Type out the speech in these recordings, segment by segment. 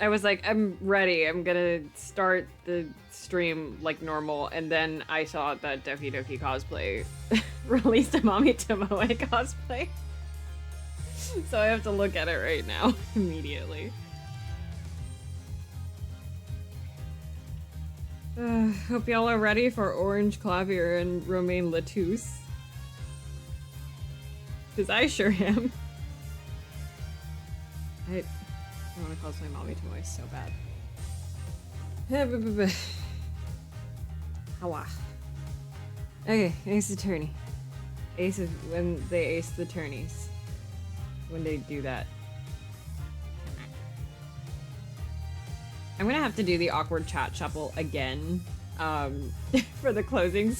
I was like, I'm ready. I'm gonna start the stream like normal, and then I saw that Doki Doki Cosplay released a Mommy Tomoe cosplay. So I have to look at it right now, immediately. Hope y'all are ready for Orange Klavier and Romain Lettuce. Because I sure am. I want to cosplay Mommy Tomoe so bad. Hawa. Okay, Ace Attorney. Ace is when they ace the tourneys. When they do that. I'm gonna have to do the awkward chat shuffle again, for the closing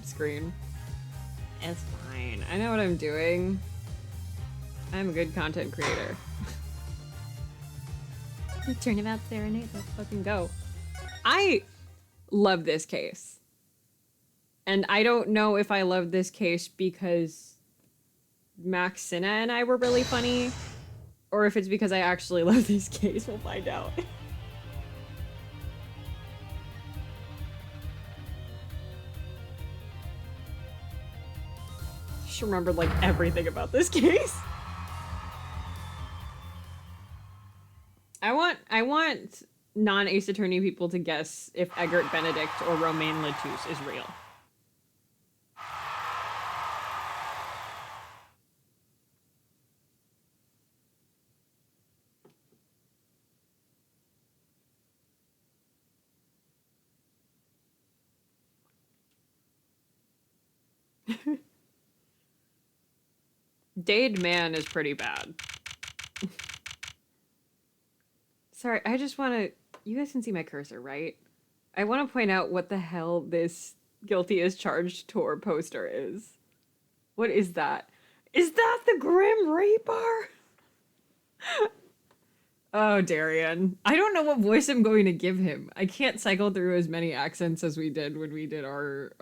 screen. It's fine. I know what I'm doing. I'm a good content creator. Turnabout Serenade, let's fucking go. I love this case. And I don't know if I love this case because Max Sinna and I were really funny, or if it's because I actually love this case. We'll find out. Just remembered like everything about this case. I want non-Ace Attorney people to guess if Eggert Benedict or Romain Lettuce is real. Dade Man is pretty bad. Sorry, I just want to... You guys can see my cursor, right? I want to point out what the hell this Guilty as Charged tour poster is. What is that? Is that the Grim Reaper? Oh, Darian. I don't know what voice I'm going to give him. I can't cycle through as many accents as we did when we did our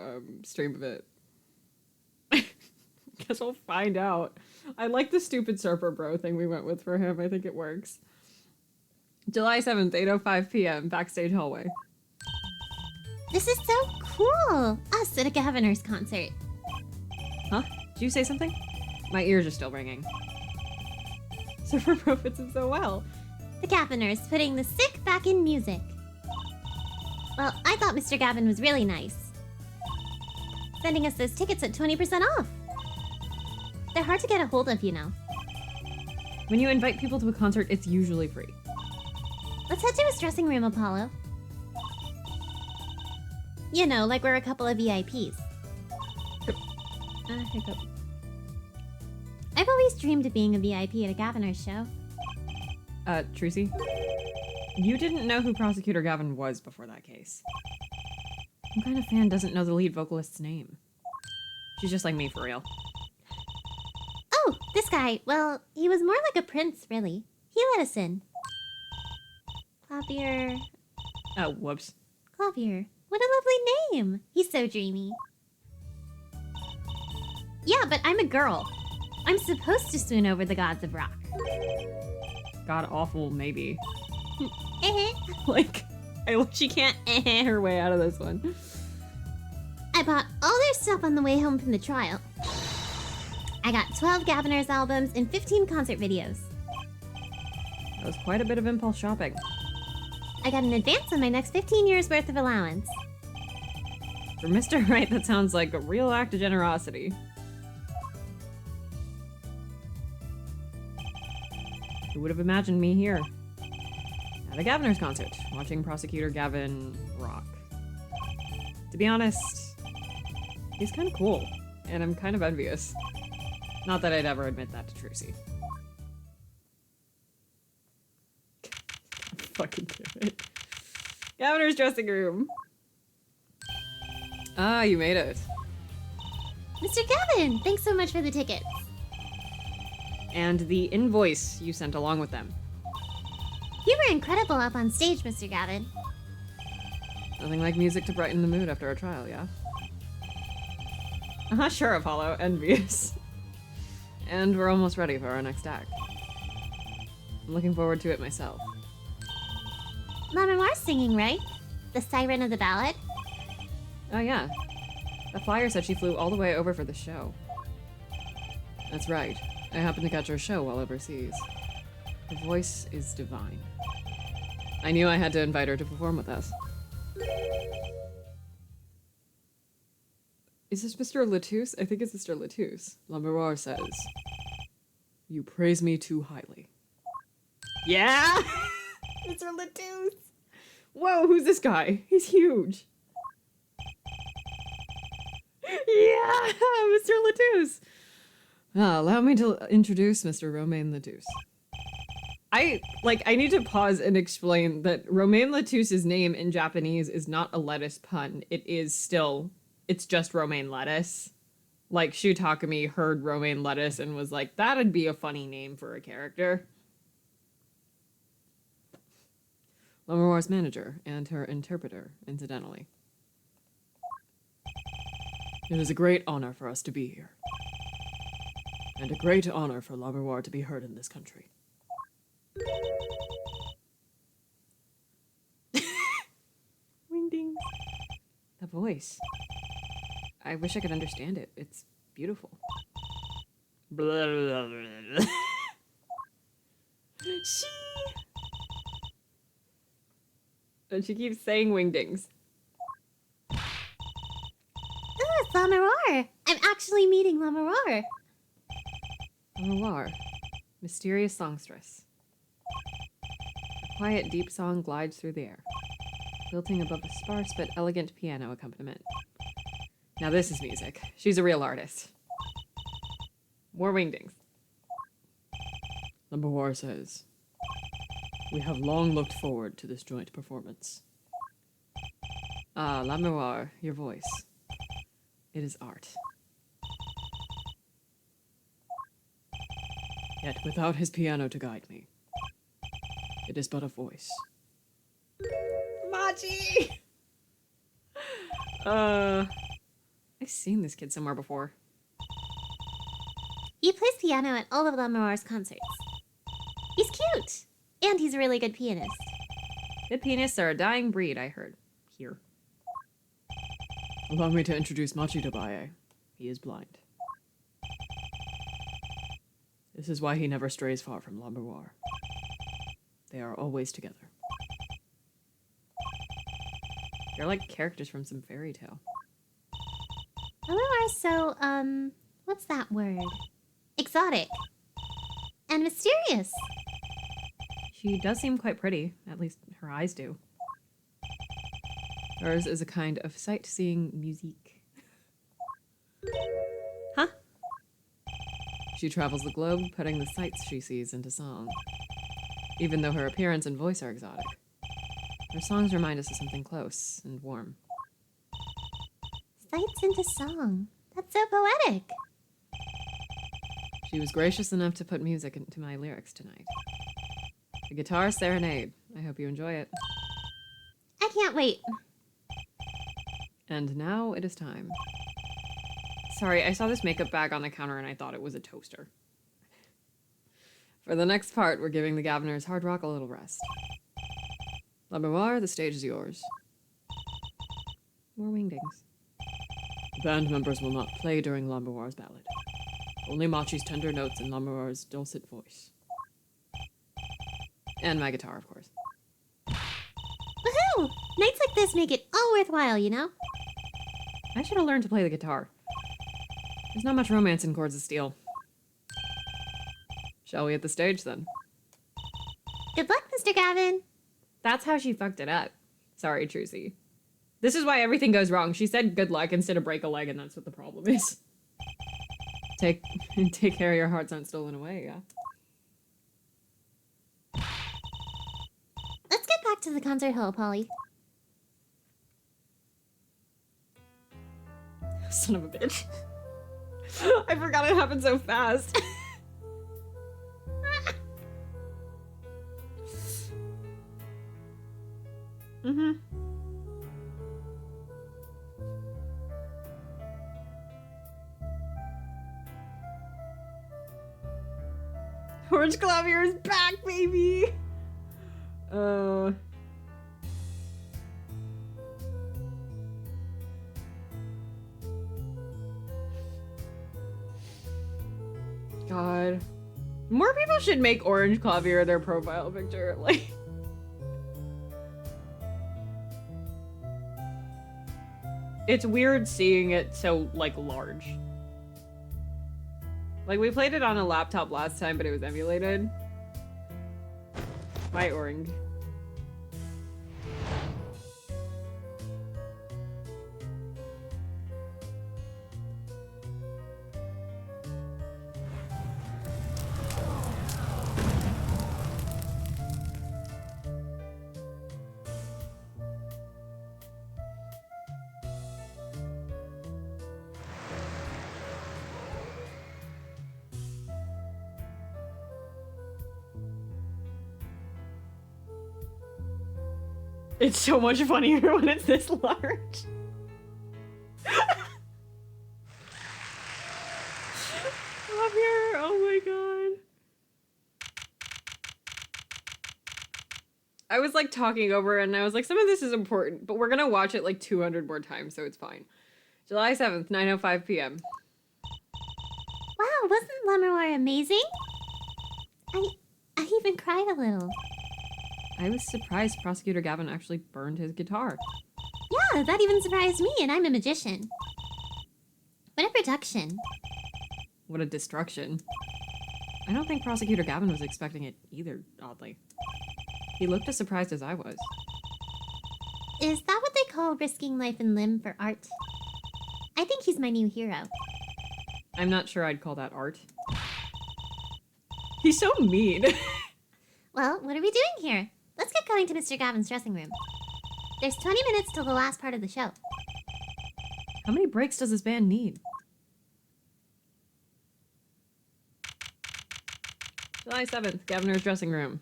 stream of it. Guess we'll find out. I like the stupid surfer bro thing we went with for him. I think it works. July 7th, 8:05 p.m. Backstage hallway. This is so cool! Us at a Governor's concert. Huh? Did you say something? My ears are still ringing. Surfer bro fits in so well. The Governors putting the sick back in music. Well, I thought Mr. Gavin was really nice. Sending us those tickets at 20% off. They're hard to get a hold of, you know. When you invite people to a concert, it's usually free. Let's head to his dressing room, Apollo. You know, like we're a couple of VIPs. Hiccup. I've always dreamed of being a VIP at a Governor's show. Trucy? You didn't know who Prosecutor Gavin was before that case. What kind of fan doesn't know the lead vocalist's name? She's just like me, for real. Oh, this guy. Well, he was more like a prince, really. He let us in. Klavier. Oh, whoops. Klavier. What a lovely name. He's so dreamy. Yeah, but I'm a girl. I'm supposed to swoon over the gods of rock. God awful, maybe. Eh. Like, she can't her way out of this one. I bought all their stuff on the way home from the trial. I got 12 Governor's albums and 15 concert videos. That was quite a bit of impulse shopping. I got an advance on my next 15 years worth of allowance. For Mr. Wright, that sounds like a real act of generosity. Who would have imagined me here? At a Governor's concert, watching Prosecutor Gavin rock. To be honest, he's kind of cool, and I'm kind of envious. Not that I'd ever admit that to Trucy. Fucking damn it. Governor's dressing room. Ah, you made it. Mr. Gavin, thanks so much for the tickets. And the invoice you sent along with them. You were incredible up on stage, Mr. Gavin. Nothing like music to brighten the mood after a trial, yeah? Sure, Apollo. Envious. And we're almost ready for our next act. I'm looking forward to it myself. Mama Mar's singing, right? The siren of the ballad? Oh, yeah. The flyer said she flew all the way over for the show. That's right. I happened to catch her show while overseas. Her voice is divine. I knew I had to invite her to perform with us. Is this Mr. Latouche? I think it's Mr. Latouche. Lamberoir says, "You praise me too highly." Yeah! Mr. Latouche! Whoa, who's this guy? He's huge. Yeah! Mr. Latouche! Allow me to introduce Mr. Romain Latouche. I need to pause and explain that Romain Latouche's name in Japanese is not a lettuce pun. It's just romaine lettuce. Like, Shu Takumi heard romaine lettuce and was like, that'd be a funny name for a character. Lamberoir's manager and her interpreter, incidentally. It is a great honor for us to be here. And a great honor for Lamberoir to be heard in this country. Wingdings. The voice. I wish I could understand it. It's beautiful. Blah, blah, blah. And she keeps saying wingdings. Oh, it's Lamberoir. I'm actually meeting Lamberoir. Lamberoir, mysterious songstress. A quiet, deep song glides through the air, lilting above a sparse but elegant piano accompaniment. Now this is music. She's a real artist. More wingdings. Lamberoir says, "We have long looked forward to this joint performance." Ah, Lamberoir, your voice. It is art. Yet without his piano to guide me, It is but a voice. Machi! I've seen this kid somewhere before. He plays piano at all of Lamar's concerts. He's cute! And he's a really good pianist. Good pianists are a dying breed, I heard. Here. Allow me to introduce Machi Tabaye. He is blind. This is why he never strays far from Lamberoir. They are always together. They're like characters from some fairy tale. Lamar's so, what's that word? Exotic. And mysterious. She does seem quite pretty. At least her eyes do. Hers is a kind of sight-seeing musique. Huh? She travels the globe, putting the sights she sees into song. Even though her appearance and voice are exotic, her songs remind us of something close and warm. Sights into song. That's so poetic. She was gracious enough to put music into my lyrics tonight. A guitar serenade. I hope you enjoy it. I can't wait. And now it is time. Sorry, I saw this makeup bag on the counter and I thought it was a toaster. For the next part, we're giving the Gaviners hard rock a little rest. Lamberoir, the stage is yours. More wingdings. The band members will not play during Lamberoir's ballad. Only Machi's tender notes and Lamberoir's dulcet voice. And my guitar, of course. Woohoo! Nights like this make it all worthwhile, you know? I should have learned to play the guitar. There's not much romance in Chords of Steel. Shall we hit the stage, then? Good luck, Mr. Gavin. That's how she fucked it up. Sorry, Trucy. This is why everything goes wrong. She said good luck instead of break a leg, and that's what the problem is. Take care your hearts aren't stolen away, yeah? Let's get back to the concert hall, Polly. Son of a bitch. I forgot it happened so fast. Mm-hmm. Orange Klavier is back, baby! God. More people should make Orange Klavier their profile picture, like... It's weird seeing it so, like, large. Like, we played it on a laptop last time, but it was emulated. Bye, Orange. It's so much funnier when it's this large. Klavier, oh my god. I was like talking over it and I was like, some of this is important, but we're gonna watch it like 200 more times, so it's fine. July 7th, 9:05 p.m. Wow, wasn't Lammerwire amazing? I even cried a little. I was surprised Prosecutor Gavin actually burned his guitar. Yeah, that even surprised me, and I'm a magician. What a production. What a destruction. I don't think Prosecutor Gavin was expecting it either, oddly. He looked as surprised as I was. Is that what they call risking life and limb for art? I think he's my new hero. I'm not sure I'd call that art. He's so mean. Well, what are we doing here? Let's get going to Mr. Gavin's dressing room. There's 20 minutes till the last part of the show. How many breaks does this band need? July 7th, Governor's dressing room.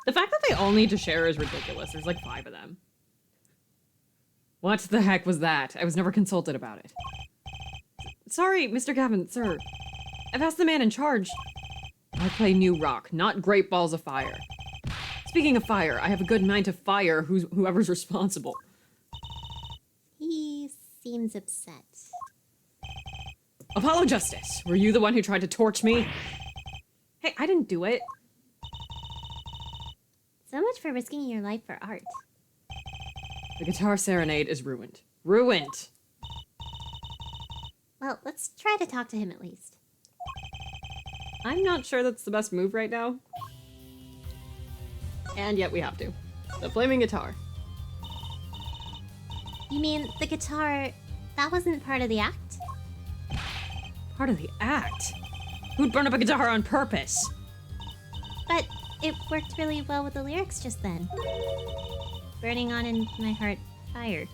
The fact that they all need to share is ridiculous. There's like 5 of them. What the heck was that? I was never consulted about it. Sorry, Mr. Gavin, sir. I've asked the man in charge. I play new rock, not great balls of fire. Speaking of fire, I have a good mind to fire whoever's responsible. He seems upset. Apollo Justice, were you the one who tried to torch me? Hey, I didn't do it. So much for risking your life for art. The guitar serenade is ruined. Ruined! Well, let's try to talk to him at least. I'm not sure that's the best move right now. And yet we have to. The flaming guitar. You mean the guitar, that wasn't part of the act? Part of the act? Who'd burn up a guitar on purpose? But it worked really well with the lyrics just then. Burning on in my heart, fire.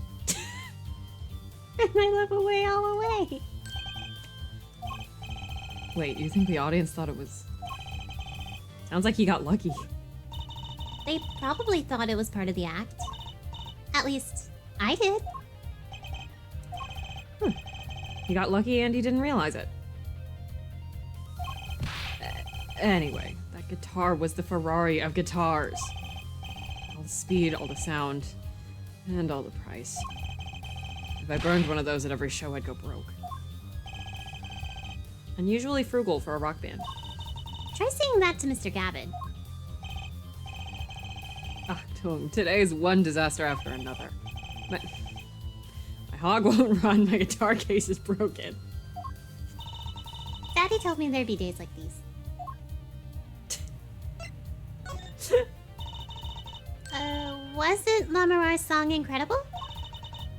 And I live away all away. Wait, you think the audience thought it was... Sounds like he got lucky. They probably thought it was part of the act. At least, I did. He got lucky and he didn't realize it. Anyway, that guitar was the Ferrari of guitars. All the speed, all the sound, and all the price. If I burned one of those at every show, I'd go broke. Unusually frugal for a rock band. Try saying that to Mr. Gavin. Achtung, today is one disaster after another. My hog won't run, my guitar case is broken. Daddy told me there'd be days like these. Wasn't Lamarar's song incredible?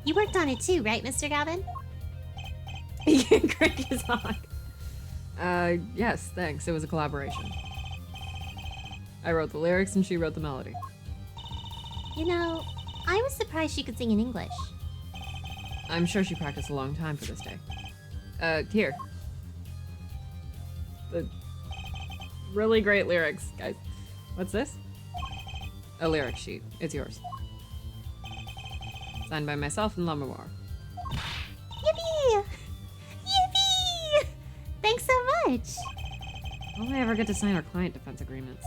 You worked on it too, right, Mr. Gavin? He can crank his hog. Yes, thanks. It was a collaboration. I wrote the lyrics and she wrote the melody. You know, I was surprised she could sing in English. I'm sure she practiced a long time for this day. Here. The really great lyrics, guys. What's this? A lyric sheet. It's yours. Signed by myself and Lamar. Yippee! Yippee! Thanks so much! Will I ever get to sign our client defense agreements?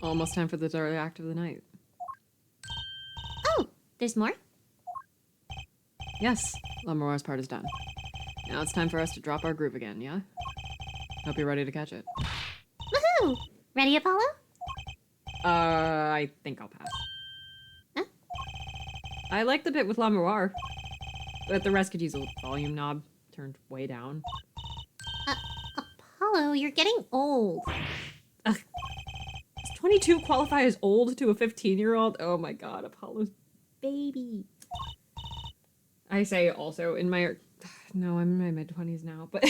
Almost time for the third act of the night. Oh, there's more? Yes, Lamar's part is done. Now it's time for us to drop our groove again, yeah? Hope you're ready to catch it. Woohoo! Ready, Apollo? I think I'll pass. Huh? I like the bit with Lamar, but the rest could use a volume knob turned way down. Apollo, you're getting old. Ugh. Does 22 qualify as old to a 15-year-old? Oh my god, Apollo's baby. I say also in my... No, I'm in my mid-20s now, but...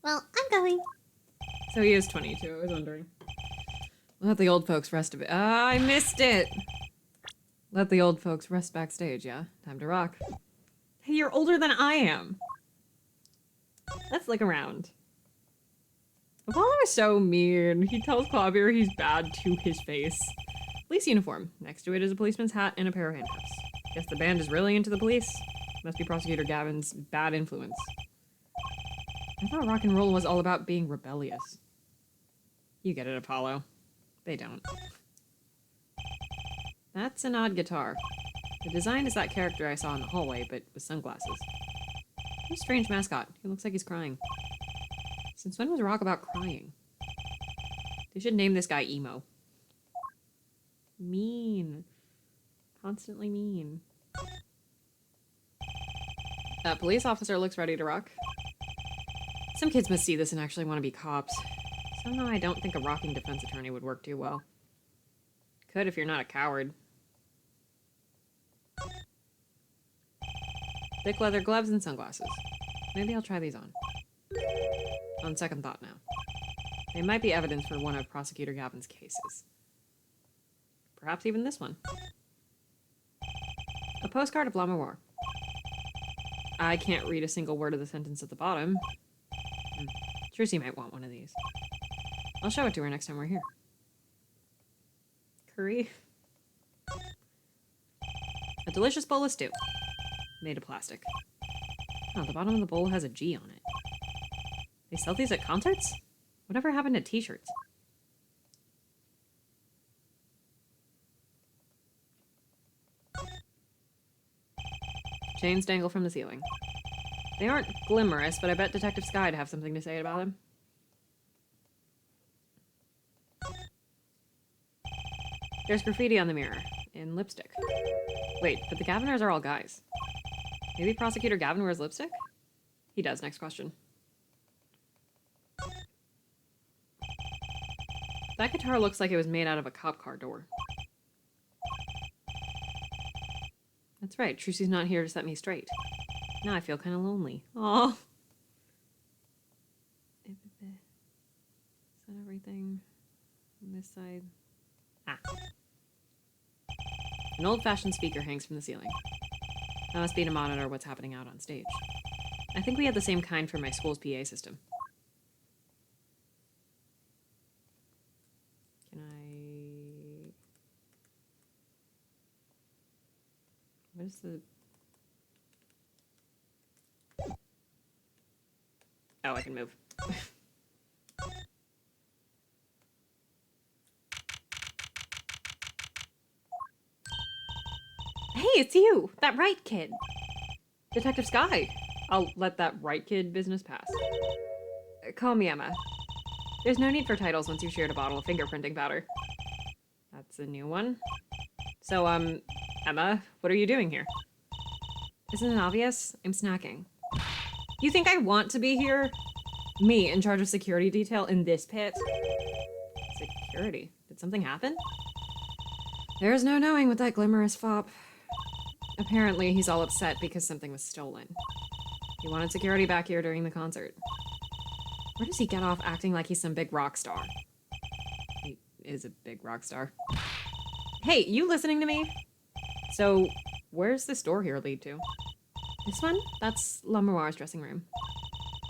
Well, I'm going. So he is 22, I was wondering. Let the old folks rest a bit. Ah, I missed it! Let the old folks rest backstage, yeah? Time to rock. Hey, you're older than I am! Let's look around. Apollo is so mean. He tells Klavier he's bad to his face. Police uniform. Next to it is a policeman's hat and a pair of handcuffs. Guess the band is really into the police. Must be Prosecutor Gavin's bad influence. I thought rock and roll was all about being rebellious. You get it, Apollo. They don't. That's an odd guitar. The design is that character I saw in the hallway, but with sunglasses. What a strange mascot. He looks like he's crying. Since when was rock about crying? They should name this guy Emo. Mean. Constantly mean. That police officer looks ready to rock. Some kids must see this and actually want to be cops. Somehow I don't think a rocking defense attorney would work too well. Could if you're not a coward. Thick leather gloves and sunglasses. Maybe I'll try these on. On second thought now. They might be evidence for one of Prosecutor Gavin's cases. Perhaps even this one. A postcard of Lamar. I can't read a single word of the sentence at the bottom. Trucy might want one of these. I'll show it to her next time we're here. Curry. A delicious bowl of stew. Made of plastic. Oh, the bottom of the bowl has a G on it. They sell these at concerts? Whatever happened to t-shirts? Chains dangle from the ceiling. They aren't glamorous, but I bet Detective Sky'd have something to say about them. There's graffiti on the mirror, in lipstick. Wait, but the Gaviners are all guys. Maybe Prosecutor Gavin wears lipstick? He does. Next question. That guitar looks like it was made out of a cop car door. That's right, Trucy's not here to set me straight. Now I feel kind of lonely. Aw. Is that everything on this side? Ah. An old-fashioned speaker hangs from the ceiling. That must be to monitor what's happening out on stage. I think we had the same kind for my school's PA system. Can I... What is the... Oh, I can move. Hey, it's you! That right kid! Detective Sky! I'll let that right kid business pass. Call me Emma. There's no need for titles once you've shared a bottle of fingerprinting powder. That's a new one. So, Emma, what are you doing here? Isn't it obvious? I'm snacking. You think I want to be here? Me, in charge of security detail in this pit? Security? Did something happen? There's no knowing with that glamorous fop. Apparently, he's all upset because something was stolen. He wanted security back here during the concert. Where does he get off acting like he's some big rock star? He is a big rock star. Hey, you listening to me? So, where's this door here lead to? This one? That's Lamoire's dressing room.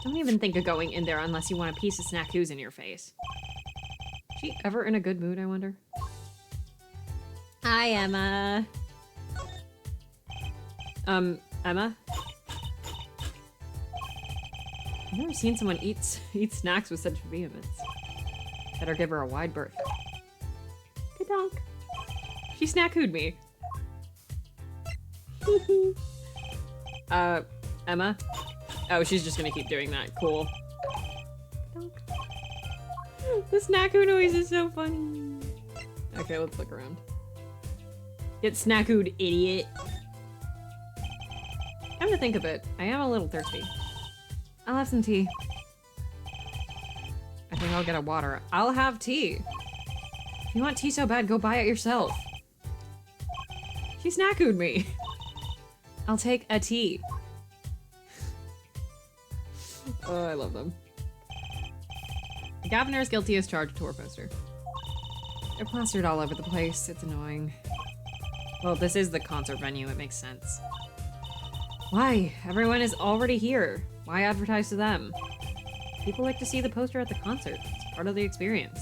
Don't even think of going in there unless you want a piece of snack-ooze in your face. Is she ever in a good mood, I wonder? Hi, Emma. Emma? I've never seen someone eat snacks with such vehemence. Better give her a wide berth. Good donk. She snack-ooed me. Emma? Oh, she's just gonna keep doing that. Cool. Donk. The snack-oo noise is so funny. Okay, let's look around. Get snack-ooed, idiot. Come to think of it, I am a little thirsty. I'll have some tea. I think I'll get a water. I'll have tea. If you want tea so bad, go buy it yourself. She snack-ooed me. I'll take a tea. Oh, I love them. The Governor is guilty as charged tour poster. They're plastered all over the place. It's annoying. Well, this is the concert venue. It makes sense. Why? Everyone is already here. Why advertise to them? People like to see the poster at the concert. It's part of the experience.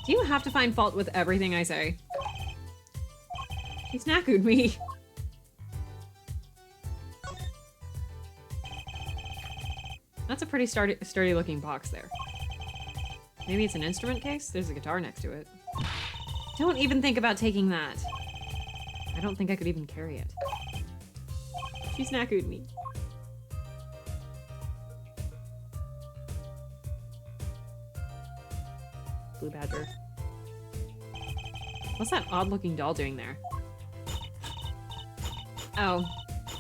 Do you have to find fault with everything I say? She snack-ooed me. That's a pretty sturdy looking box there. Maybe it's an instrument case? There's a guitar next to it. Don't even think about taking that. I don't think I could even carry it. She snack-ooed me. Blue badger. What's that odd-looking doll doing there? Oh,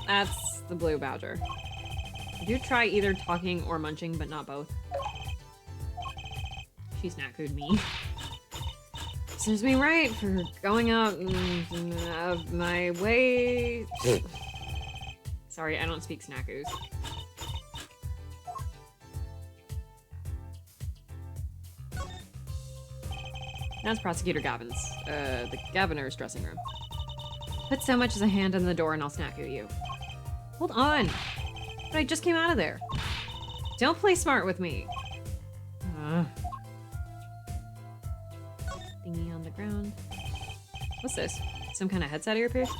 that's the blue badger. Did you try either talking or munching, but not both? She snack-ooed me. Serves me right for going out of my way. Sorry, I don't speak snack-ooze. That's Prosecutor Gavin's, the Governor's dressing room. Put so much as a hand on the door and I'll snack-oo you. Hold on. But I just came out of there. Don't play smart with me. Thingy on the ground. What's this? Some kind of headset earpiece?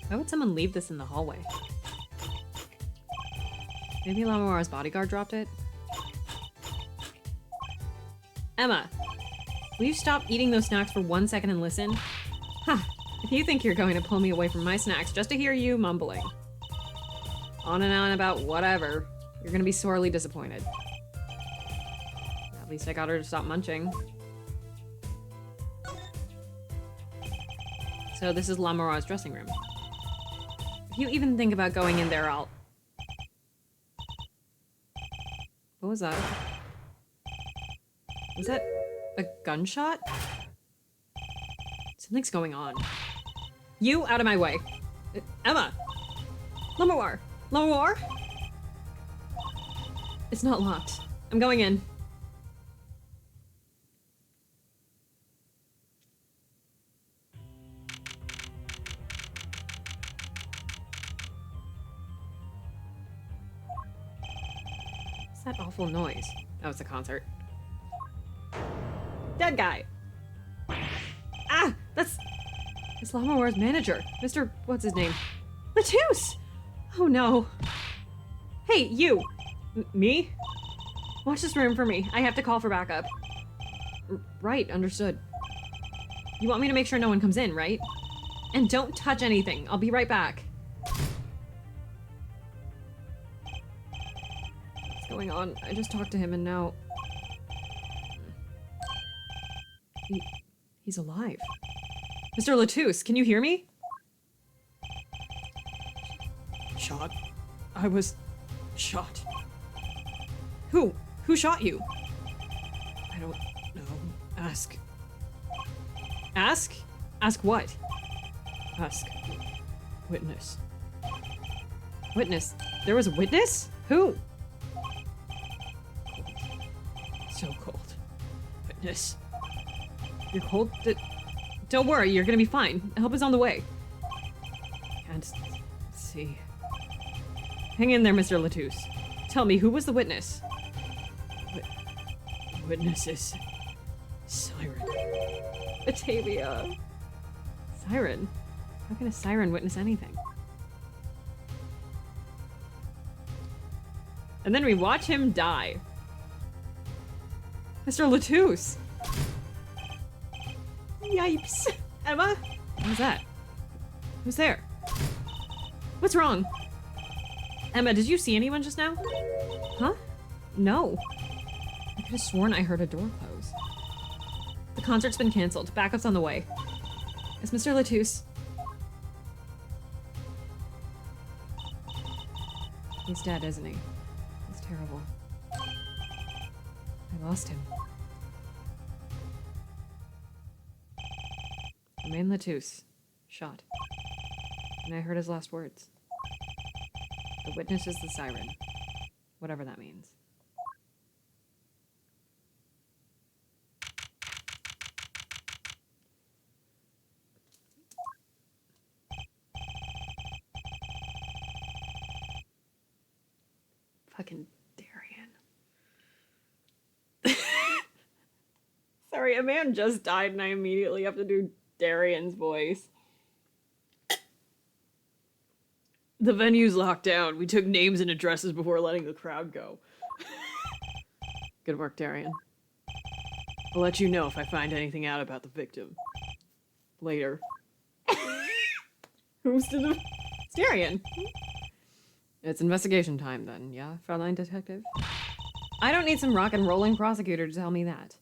Why would someone leave this in the hallway? Maybe Lamora's bodyguard dropped it? Emma, will you stop eating those snacks for 1 second and listen? Huh. If you think you're going to pull me away from my snacks just to hear you mumbling on and on about whatever, you're gonna be sorely disappointed. At least I got her to stop munching. So this is Lamora's dressing room. If you even think about going in there, I'll... What was that? Was that a gunshot? Something's going on. You out of my way. Emma! Lamar! Lamar! It's not locked. I'm going in. What's that awful noise? Oh, it's a concert. Dead guy! Ah! It's Lamora's manager. Mr. What's his name? Latouche! Oh no. Hey, you! Me? Watch this room for me. I have to call for backup. Right, understood. You want me to make sure no one comes in, right? And don't touch anything. I'll be right back. What's going on? I just talked to him and now... He's alive. Mr. Latouche, can you hear me? Shot. I was shot. Who? Who shot you? I don't know. Ask. Ask? Ask what? Ask. Witness. Witness? There was a witness? Who? Cold. So cold. Witness. You're cold? Don't worry, you're gonna be fine. Help is on the way. Can't see. Hang in there, Mr. Latouche. Tell me, who was the witness? Witness is... Siren. Batavia. Siren? How can a siren witness anything? And then we watch him die. Mr. Latouche! Yipes. Emma? What was that? Who's there? What's wrong? Emma, did you see anyone just now? Huh? No. I could have sworn I heard a door close. The concert's been canceled. Backup's on the way. Is Mr. Latouche? He's dead, isn't he? It's terrible. I lost him. Romain Latouche. Shot. And I heard his last words. The witness is the siren. Whatever that means. Fucking Darian. Sorry, a man just died and I immediately have to do Darian's voice. The venue's locked down. We took names and addresses before letting the crowd go. Good work, Darian. I'll let you know if I find anything out about the victim. Later. Who's to the... It's Darian. It's investigation time then, yeah, Fraulein Detective? I don't need some rock and rolling prosecutor to tell me that.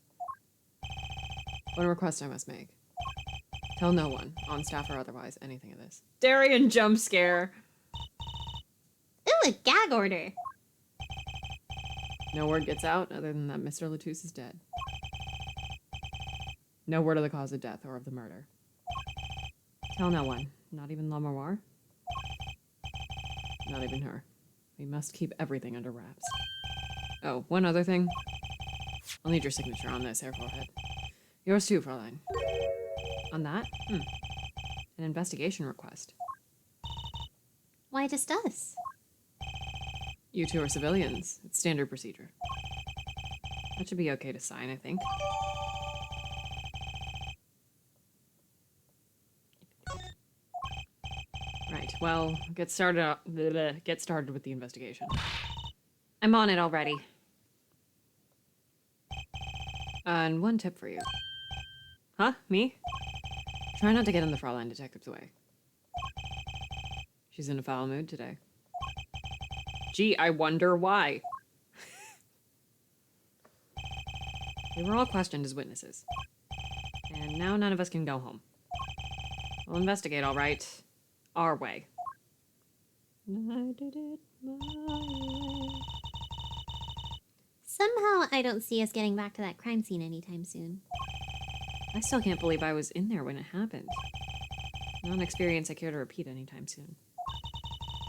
One request I must make. Tell no one, on staff or otherwise, anything of this. Darian jump scare. Ooh, a gag order. No word gets out other than that Mr. Latouche is dead. No word of the cause of death or of the murder. Tell no one, not even Lamar. Not even her. We must keep everything under wraps. Oh, one other thing. I'll need your signature on this, Air Forehead. Yours too, Fraulein. On that? An investigation request. Why just us? You two are civilians. It's standard procedure. That should be okay to sign, I think. Right, well, get started with the investigation. I'm on it already. And one tip for you. Huh? Me? Try not to get in the Fraulein detective's way. She's in a foul mood today. Gee, I wonder why. We were all questioned as witnesses. And now none of us can go home. We'll investigate, all right. Our way. I did it my way. Somehow I don't see us getting back to that crime scene anytime soon. I still can't believe I was in there when it happened. Not an experience I care to repeat anytime soon.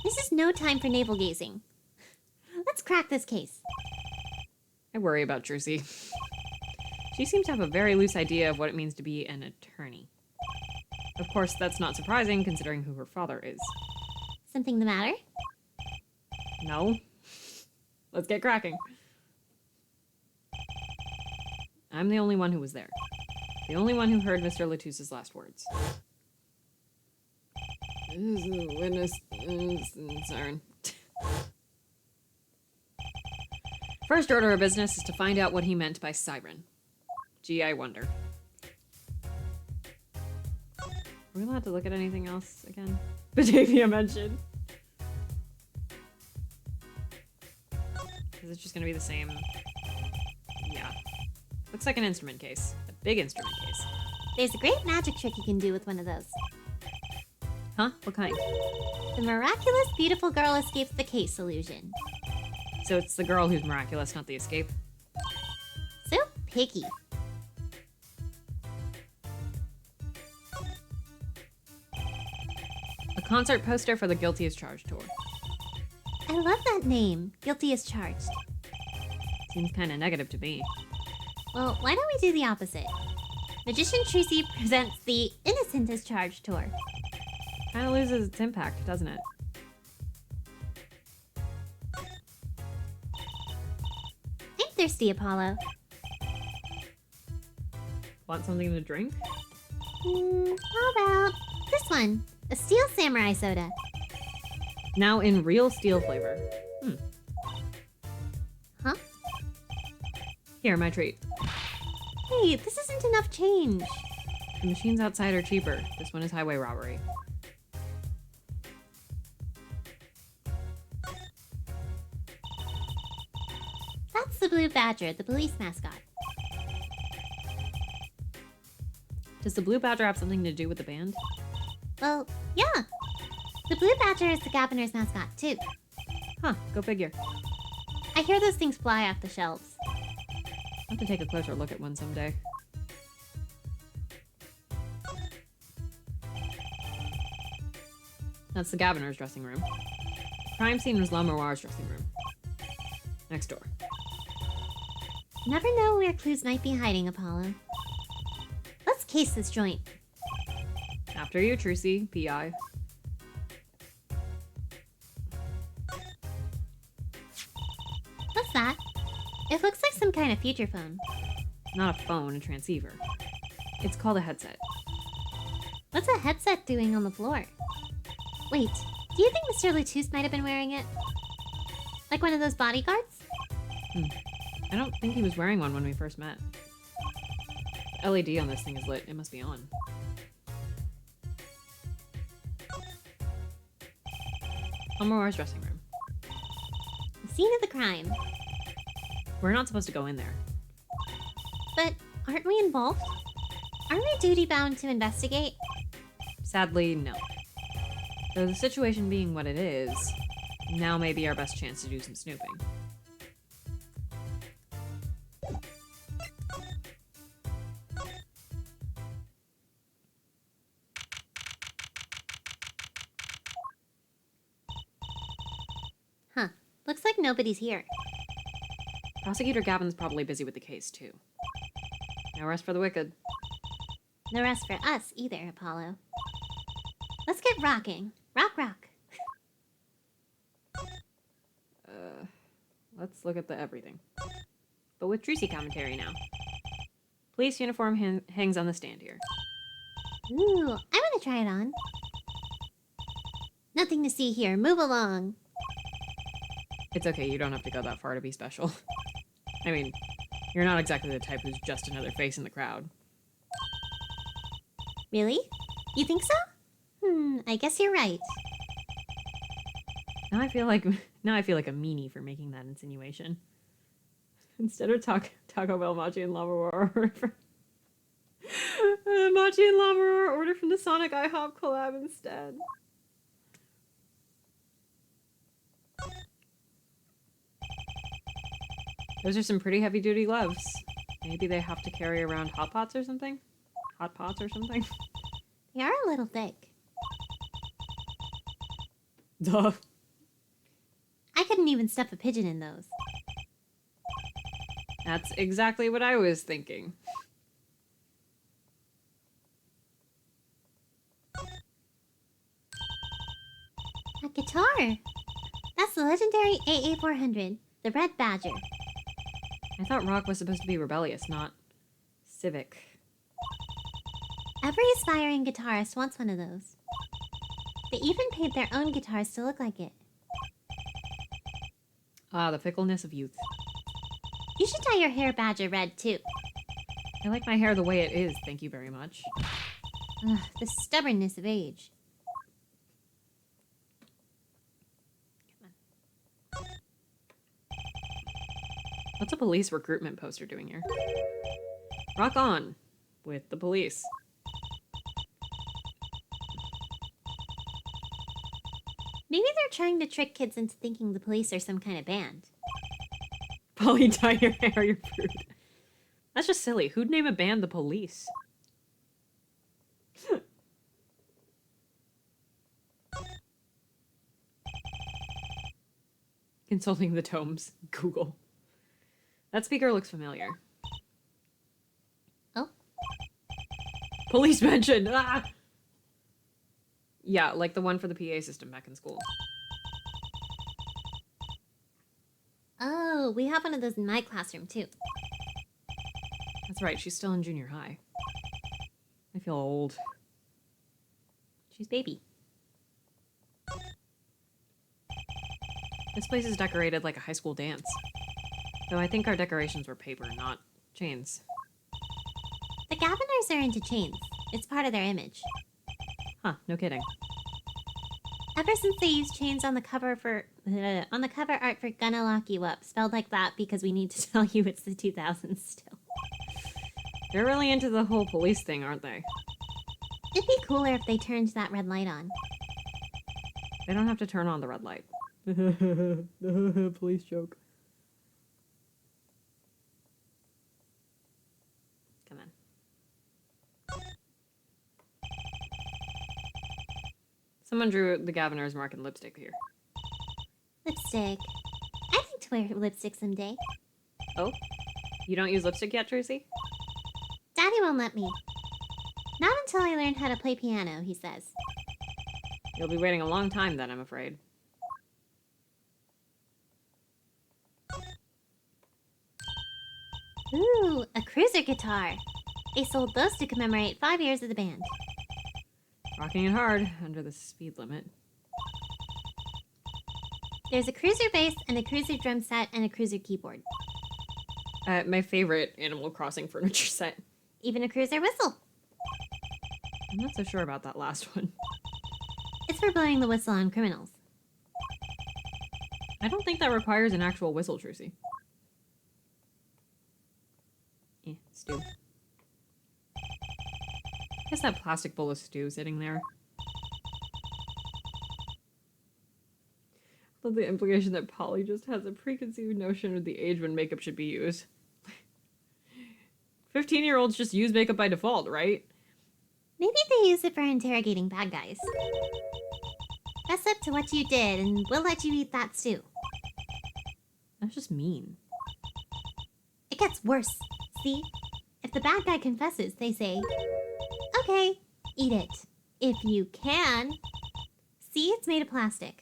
This is no time for navel gazing. Let's crack this case. I worry about Trucy. She seems to have a very loose idea of what it means to be an attorney. Of course, that's not surprising considering who her father is. Something the matter? No? Let's get cracking. I'm the only one who was there. The only one who heard Mr. Latusse's last words. This is a witness concern. First order of business is to find out what he meant by siren. Gee, I wonder. Are we allowed to look at anything else again? Batavia mentioned. Is it just gonna be the same? Yeah. Looks like an instrument case. A big instrument case. There's a great magic trick you can do with one of those. Huh? What kind? The miraculous beautiful girl escapes the case illusion. So it's the girl who's miraculous, not the escape? So picky. A concert poster for the Guilty as Charged tour. I love that name. Guilty as charged. Seems kinda negative to me. Well, why don't we do the opposite? Magician Trucy presents the Innocent as Charged tour. Kinda loses its impact, doesn't it? I'm thirsty, Apollo. Want something to drink? How about this one? A steel samurai soda. Now in real steel flavor. Huh? Here, my treat. Hey, this isn't enough change. The machines outside are cheaper. This one is highway robbery. That's the Blue Badger, the police mascot. Does the Blue Badger have something to do with the band? Well, yeah. The Blue Badger is the governor's mascot, too. Huh, go figure. I hear those things fly off the shelves. I'll have to take a closer look at one someday. That's the governor's dressing room. The crime scene was Lamoir's dressing room. Next door. Never know where clues might be hiding, Apollo. Let's case this joint. After you, Trucy, P.I. What's that? It looks like some kind of future phone. Not a phone, a transceiver. It's called a headset. What's a headset doing on the floor? Wait, do you think Mr. Latouche might have been wearing it? Like one of those bodyguards? I don't think he was wearing one when we first met. The LED on this thing is lit. It must be on. Lamoir's dressing room. The scene of the crime. We're not supposed to go in there. But aren't we involved? Aren't we duty-bound to investigate? Sadly, no. Though the situation being what it is, now may be our best chance to do some snooping. Huh. Looks like nobody's here. Prosecutor Gavin's probably busy with the case, too. No rest for the wicked. No rest for us either, Apollo. Let's get rocking. Rock, rock. Let's look at the everything. But with Trucy commentary now. Police uniform hangs on the stand here. Ooh, I want to try it on. Nothing to see here. Move along. It's okay, you don't have to go that far to be special. I mean, you're not exactly the type who's just another face in the crowd. Really? You think so? I guess you're right. Now I feel like a meanie for making that insinuation. Instead of Taco Bell, Machi, and Lava Roar order from... Machi and Lava Roar order from the Sonic IHOP collab instead. Those are some pretty heavy-duty gloves. Maybe they have to carry around hot pots or something? Hot pots or something? They are a little thick. Duh. I couldn't even stuff a pigeon in those. That's exactly what I was thinking. A guitar! That's the legendary AA400, the Red Badger. I thought rock was supposed to be rebellious, not civic. Every aspiring guitarist wants one of those. They even paint their own guitars to look like it. Ah, the fickleness of youth. You should dye your hair badger red, too. I like my hair the way it is, thank you very much. Ugh, the stubbornness of age. What's a police recruitment poster doing here? Rock on with the police. Maybe they're trying to trick kids into thinking the police are some kind of band. Polly, dye your hair, you're prude. That's just silly. Who'd name a band the Police? Consulting the tomes. Google. That speaker looks familiar. Oh? Police mentioned! Ah! Yeah, like the one for the PA system back in school. Oh, we have one of those in my classroom, too. That's right, she's still in junior high. I feel old. She's baby. This place is decorated like a high school dance. Though I think our decorations were paper, not chains. The Gaviners are into chains. It's part of their image. Huh, no kidding. Ever since they used chains on the cover art for Gonna Lock You Up, spelled like that because we need to tell you it's the 2000s still. They're really into the whole police thing, aren't they? It'd be cooler if they turned that red light on. They don't have to turn on the red light. Police joke. Come on. Someone drew the Gaviner's mark in lipstick here. Lipstick. I'd like to wear lipstick someday. Oh? You don't use lipstick yet, Tracy? Daddy won't let me. Not until I learn how to play piano, he says. You'll be waiting a long time then, I'm afraid. Ooh, a cruiser guitar. They sold those to commemorate 5 years of the band. Rocking it hard, under the speed limit. There's a cruiser bass and a cruiser drum set and a cruiser keyboard. My favorite Animal Crossing furniture set. Even a cruiser whistle. I'm not so sure about that last one. It's for blowing the whistle on criminals. I don't think that requires an actual whistle, Trucy. Stew. What's that plastic bowl of stew sitting there? I love the implication that Polly just has a preconceived notion of the age when makeup should be used. 15-year-olds just use makeup by default, right? Maybe they use it for interrogating bad guys. Fess up to what you did, and we'll let you eat that stew. That's just mean. It gets worse. See? If the bad guy confesses, they say, okay, eat it. If you can. See, it's made of plastic.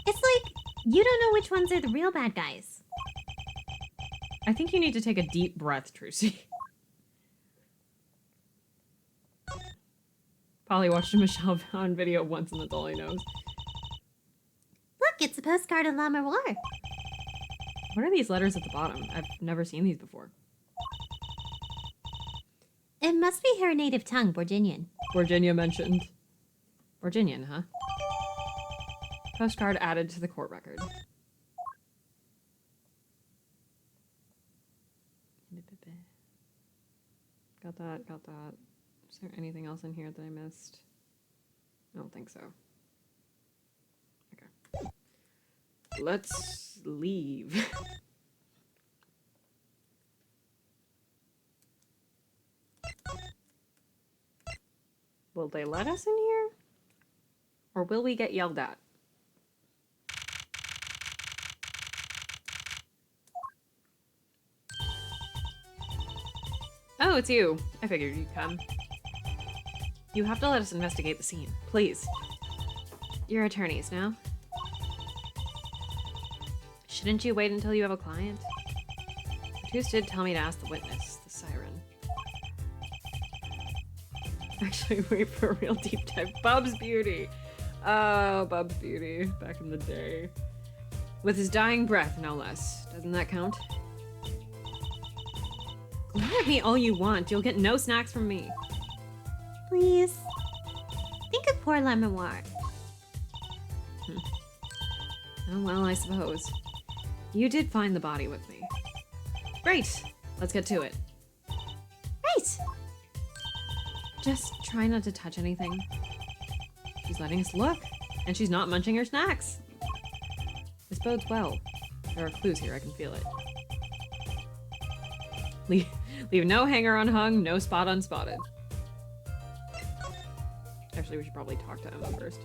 It's like You don't know which ones are the real bad guys. I think you need to take a deep breath, Trucy. Polly watched a Michelle Vaughn video once and that's all he knows. Look, it's a postcard of La Memoire. What are these letters at the bottom? I've never seen these before. It must be her native tongue, Borginian. Virginia mentioned. Virginian, huh? Postcard added to the court record. Got that, got that. Is there anything else in here that I missed? I don't think so. Okay. Let's leave. Will they let us in here? Or will we get yelled at? Oh, it's you. I figured you'd come. You have to let us investigate the scene, please. You're attorneys now. Shouldn't you wait until you have a client? Tooth did tell me to ask the witness, the siren. Actually, wait for a real deep dive. Bub's Beauty. Oh, Bub's Beauty. Back in the day. With his dying breath, no less. Doesn't that count? Glare at me all you want. You'll get no snacks from me. Please. Think of poor La Memoire. Oh, well, I suppose. You did find the body with me. Great. Let's get to it. Right. Just try not to touch anything. She's letting us look, and she's not munching her snacks. This bodes well. There are clues here, I can feel it. Leave no hanger unhung, no spot unspotted. Actually, we should probably talk to Emma first.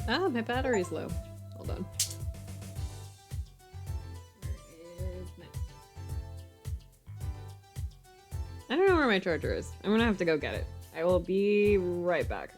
Ah, my battery's low. Hold on. Where is my... I don't know where my charger is. I'm gonna have to go get it. I will be right back.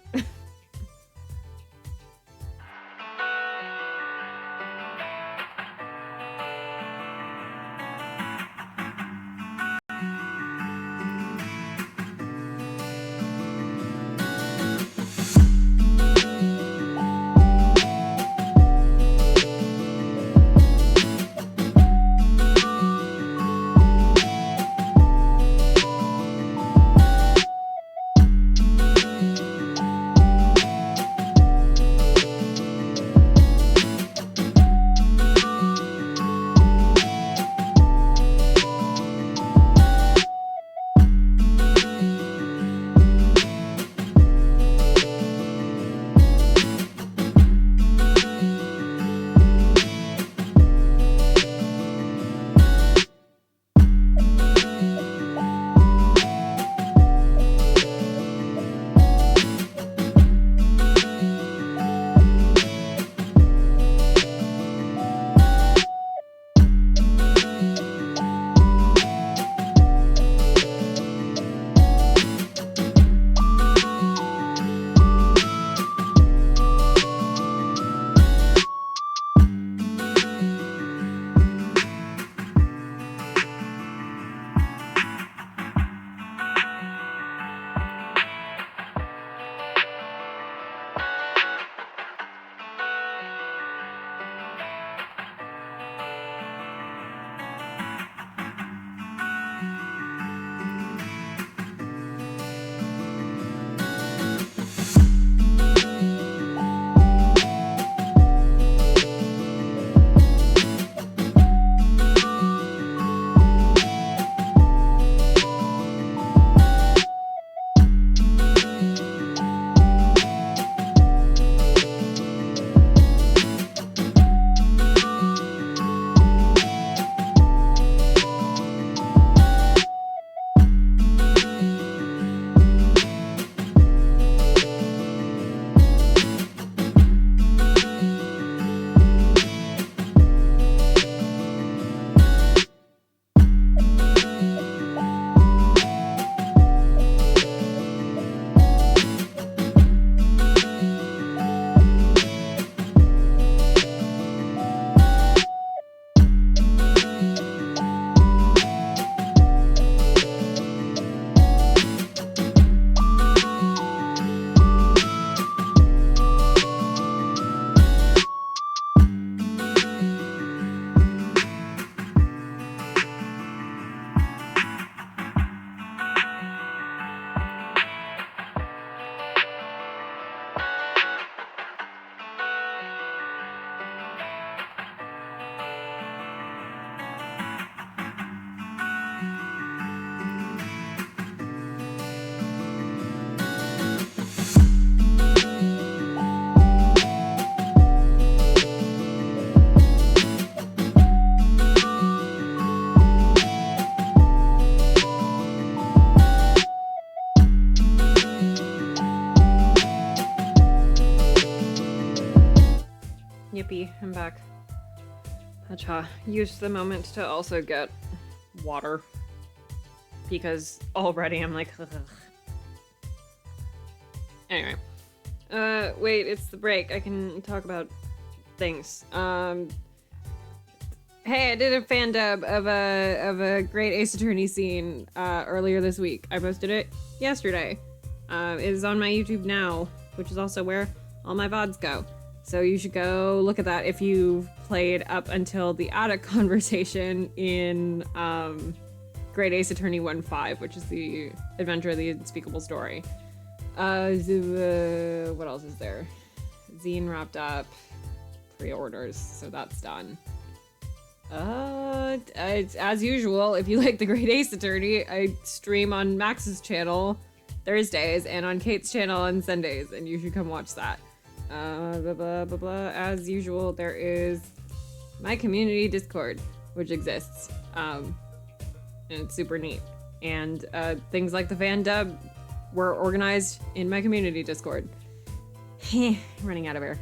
Yippee, I'm back. Hacha, used the moment to also get water. Because already I'm like, ugh. Anyway. Wait, it's the break. I can talk about things. Hey, I did a fan dub of a great Ace Attorney scene earlier this week. I posted it yesterday. It is on my YouTube now, which is also where all my VODs go. So you should go look at that if you've played up until the attic conversation in Great Ace Attorney 1.5, which is the Adventure of the Unspeakable Story. What else is there? Zine wrapped up, pre-orders, so that's done. As usual, if you like the Great Ace Attorney, I stream on Max's channel Thursdays and on Kate's channel on Sundays, and you should come watch that. As usual, there is my community Discord, which exists, and it's super neat. And things like the fan dub were organized in my community Discord. Running out of air.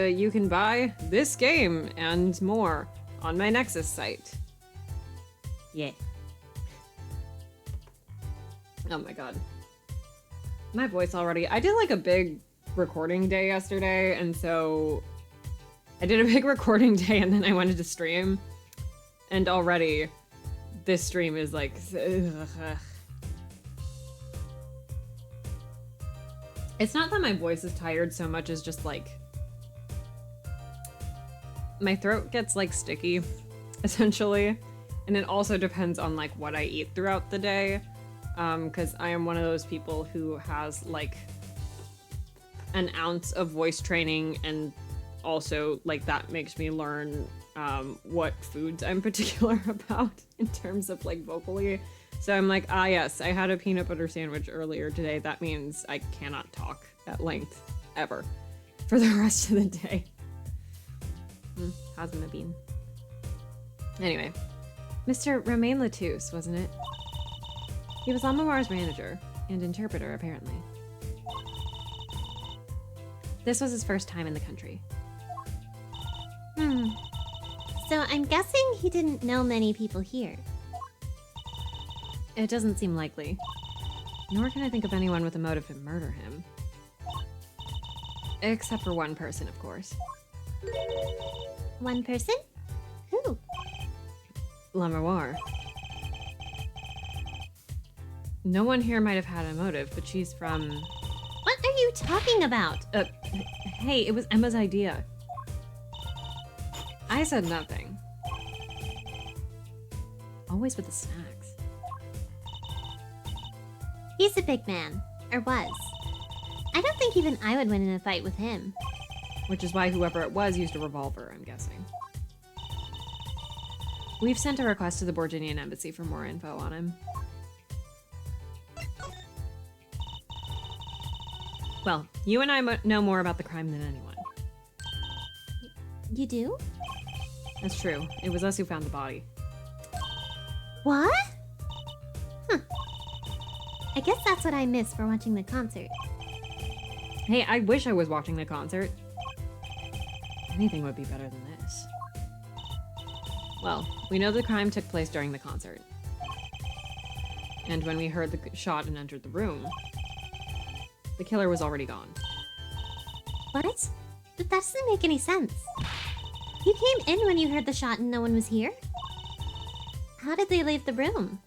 You can buy this game and more on my Nexus site. Yeah. Oh my god. My voice already. I did like a big recording day yesterday, and so I did a big recording day and then I wanted to stream. And already this stream is like, ugh. It's not that my voice is tired so much as just like my throat gets like sticky essentially, and it also depends on like what I eat throughout the day, because I am one of those people who has like an ounce of voice training, and also like that makes me learn what foods I'm particular about in terms of like vocally. So I'm like, yes, I had a peanut butter sandwich earlier today. That means I cannot talk at length ever for the rest of the day. How's my bean? Anyway, Mr. Romain Latouche, wasn't it? He was Lamar's manager and interpreter, apparently. This was his first time in the country. So I'm guessing he didn't know many people here. It doesn't seem likely. Nor can I think of anyone with a motive to murder him. Except for one person, of course. One person? Who? Lamar. No one here might have had a motive, but she's from... What are you talking about? Hey, it was Emma's idea. I said nothing. Always with the snacks. He's a big man. Or was. I don't think even I would win in a fight with him. Which is why whoever it was used a revolver, I'm guessing. We've sent a request to the Borginian embassy for more info on him. Well, you and I know more about the crime than anyone. You do? That's true. It was us who found the body. What? Huh. I guess that's what I missed for watching the concert. Hey, I wish I was watching the concert. Anything would be better than this. Well, we know the crime took place during the concert. And when we heard the shot and entered the room, the killer was already gone. What? But that doesn't make any sense. You came in when you heard the shot and no one was here? How did they leave the room?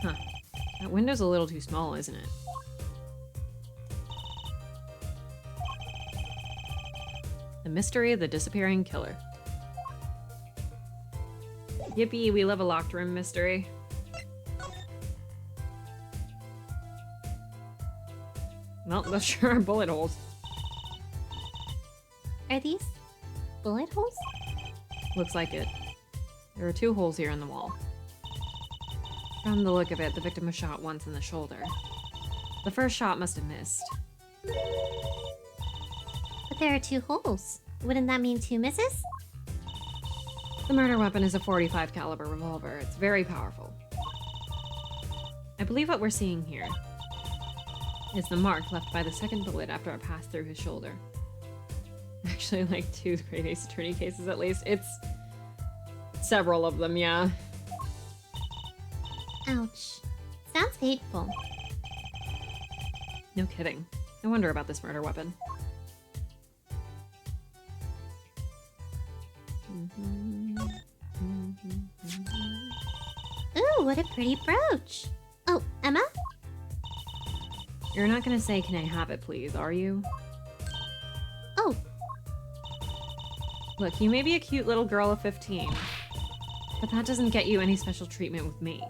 Huh. That window's a little too small, isn't it? The mystery of the disappearing killer. Yippee, we love a locked room mystery. Well, those sure are bullet holes. Are these bullet holes? Looks like it. There are 2 holes here in the wall. From the look of it, the victim was shot once in the shoulder. The first shot must have missed. But there are 2 holes. Wouldn't that mean 2 misses? The murder weapon is a .45 caliber revolver. It's very powerful. I believe what we're seeing here is the mark left by the second bullet after it passed through his shoulder. Actually, like 2 Great Ace Attorney cases at least. It's several of them, yeah. Ouch. Sounds painful. No kidding. I wonder about this murder weapon. Ooh, what a pretty brooch. Oh, Emma? You're not gonna say, "Can I have it, please," are you? Oh, Look, you may be a cute little girl of 15, but that doesn't get you any special treatment with me.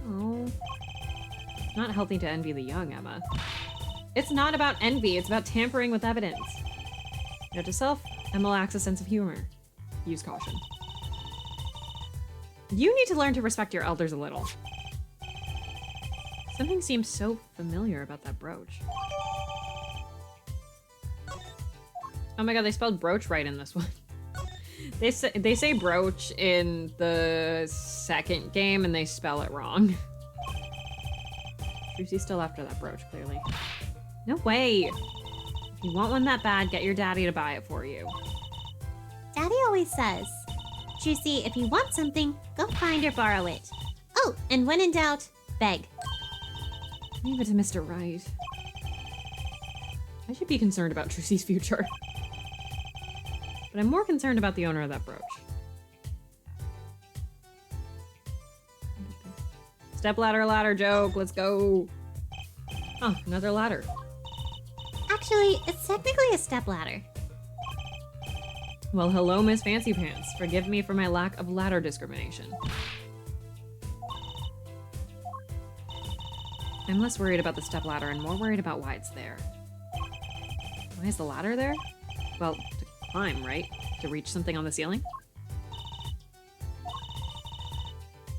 Oh. It's not healthy to envy the young, Emma. It's not about envy, it's about tampering with evidence. Note to self, Emma lacks a sense of humor. Use caution. You need to learn to respect your elders a little. Something seems so familiar about that brooch. Oh my god, they spelled brooch right in this one. They say brooch in the second game and they spell it wrong. Trucy's still after that brooch, clearly. No way! If you want one that bad, get your daddy to buy it for you. Daddy always says, Juicy, if you want something, go find or borrow it. Oh, and when in doubt, beg. Leave it to Mr. Right. I should be concerned about Trucy's future. But I'm more concerned about the owner of that brooch. Step ladder joke, let's go. Oh, another ladder. Actually, it's technically a stepladder. Well, hello, Miss Fancy Pants. Forgive me for my lack of ladder discrimination. I'm less worried about the stepladder and more worried about why it's there. Why is the ladder there? Well, to climb, right? To reach something on the ceiling?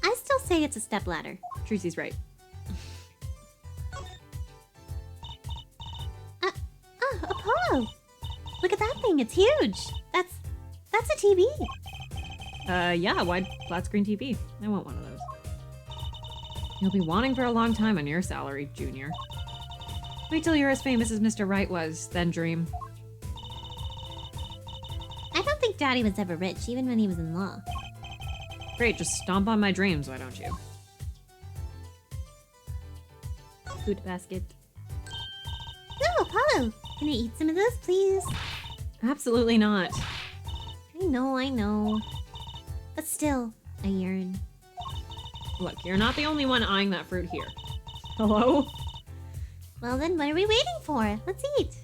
I still say it's a stepladder. Trucy's right. Apollo! Look at that thing, it's huge! That's a TV! Yeah, wide flat screen TV. I want one of those. You'll be wanting for a long time on your salary, Junior. Wait till you're as famous as Mr. Right was, then dream. I don't think Daddy was ever rich, even when he was in law. Great, just stomp on my dreams, why don't you? Food basket. No, Apollo! Can I eat some of those, please? Absolutely not. I know. But still, I yearn. Look, you're not the only one eyeing that fruit here. Hello? Well then, what are we waiting for? Let's eat!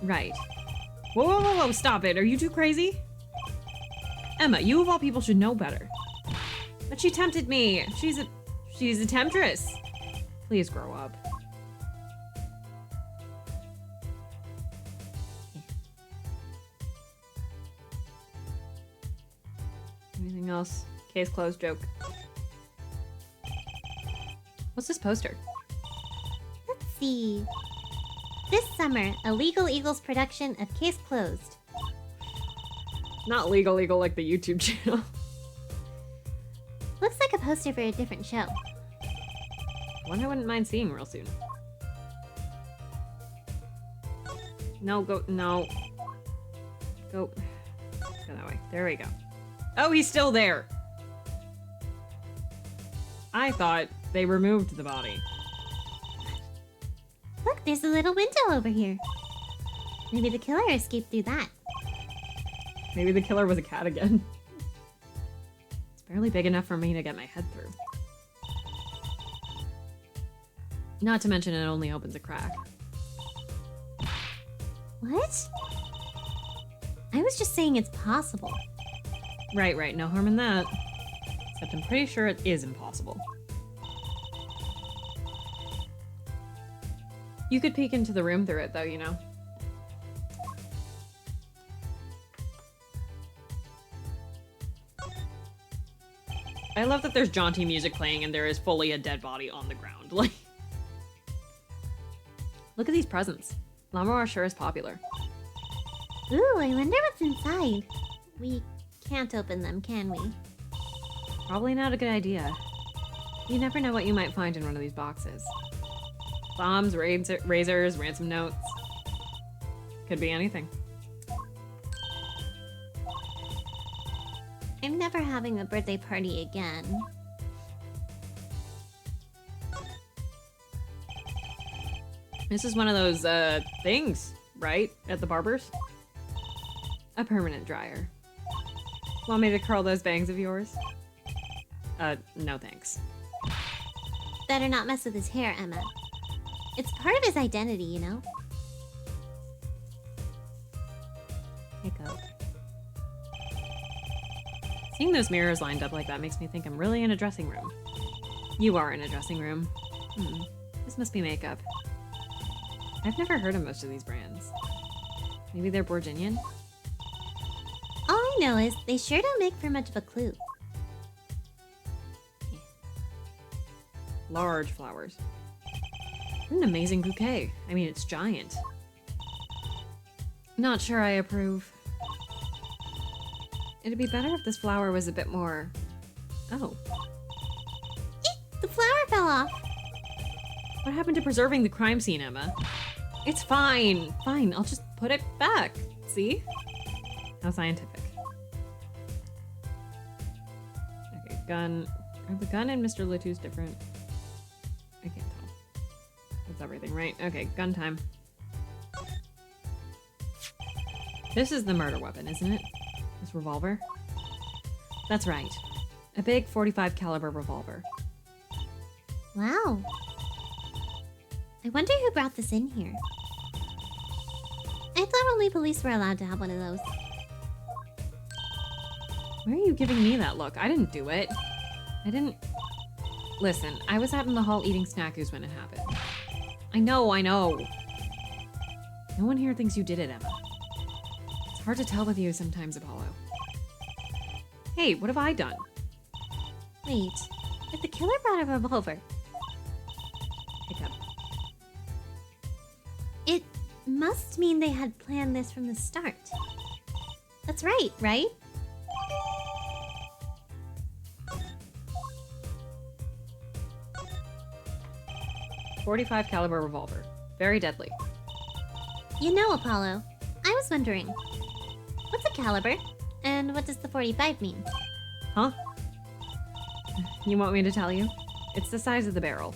Right. Whoa, stop it. Are you too crazy? Emma, you of all people should know better. But she tempted me. She's a temptress. Please grow up. Anything else? Case closed joke. What's this poster? Let's see. This summer, a Legal Eagles production of Case Closed. Not Legal Eagle like the YouTube channel. Looks like a poster for a different show. One I wouldn't mind seeing real soon. No. Go that way. There we go. Oh, he's still there. I thought they removed the body. Look, there's a little window over here. Maybe the killer escaped through that. Maybe the killer was a cat again. It's barely big enough for me to get my head through. Not to mention it only opens a crack. What? I was just saying it's possible. Right, no harm in that. Except I'm pretty sure it is impossible. You could peek into the room through it though, you know. I love that there's jaunty music playing and there is fully a dead body on the ground. Like, look at these presents. Lamour sure is popular. Ooh, I wonder what's inside. We can't open them, can we? Probably not a good idea. You never know what you might find in one of these boxes. Bombs, razors, ransom notes. Could be anything. I'm never having a birthday party again. This is one of those, things, right? At the barber's? A permanent dryer. Want me to curl those bangs of yours? No thanks. Better not mess with his hair, Emma. It's part of his identity, you know? Hiccup. Seeing those mirrors lined up like that makes me think I'm really in a dressing room. You are in a dressing room. This must be makeup. I've never heard of most of these brands. Maybe they're Borginian? All I know is they sure don't make for much of a clue. Large flowers. What an amazing bouquet. I mean, it's giant. Not sure I approve. It'd be better if this flower was a bit more... Oh. The flower fell off. What happened to preserving the crime scene, Emma? It's fine. Fine, I'll just put it back. See? How scientific. Okay, gun. Are the gun and Mr. Latou's different? I can't tell. That's everything, right? Okay, gun time. This is the murder weapon, isn't it? This revolver? That's right. A big 45 caliber revolver. Wow. I wonder who brought this in here. I thought only police were allowed to have one of those. Why are you giving me that look? I didn't do it. I didn't... Listen, I was out in the hall eating snackus when it happened. I know, I know. No one here thinks you did it, Emma. It's hard to tell with you sometimes, Apollo. Hey, what have I done? Wait, if the killer brought a revolver, Hiccup. it must mean they had planned this from the start. That's right? 45 caliber revolver. Very deadly. You know, Apollo, I was wondering, what's a caliber? And what does the 45 mean? Huh? You want me to tell you? It's the size of the barrel.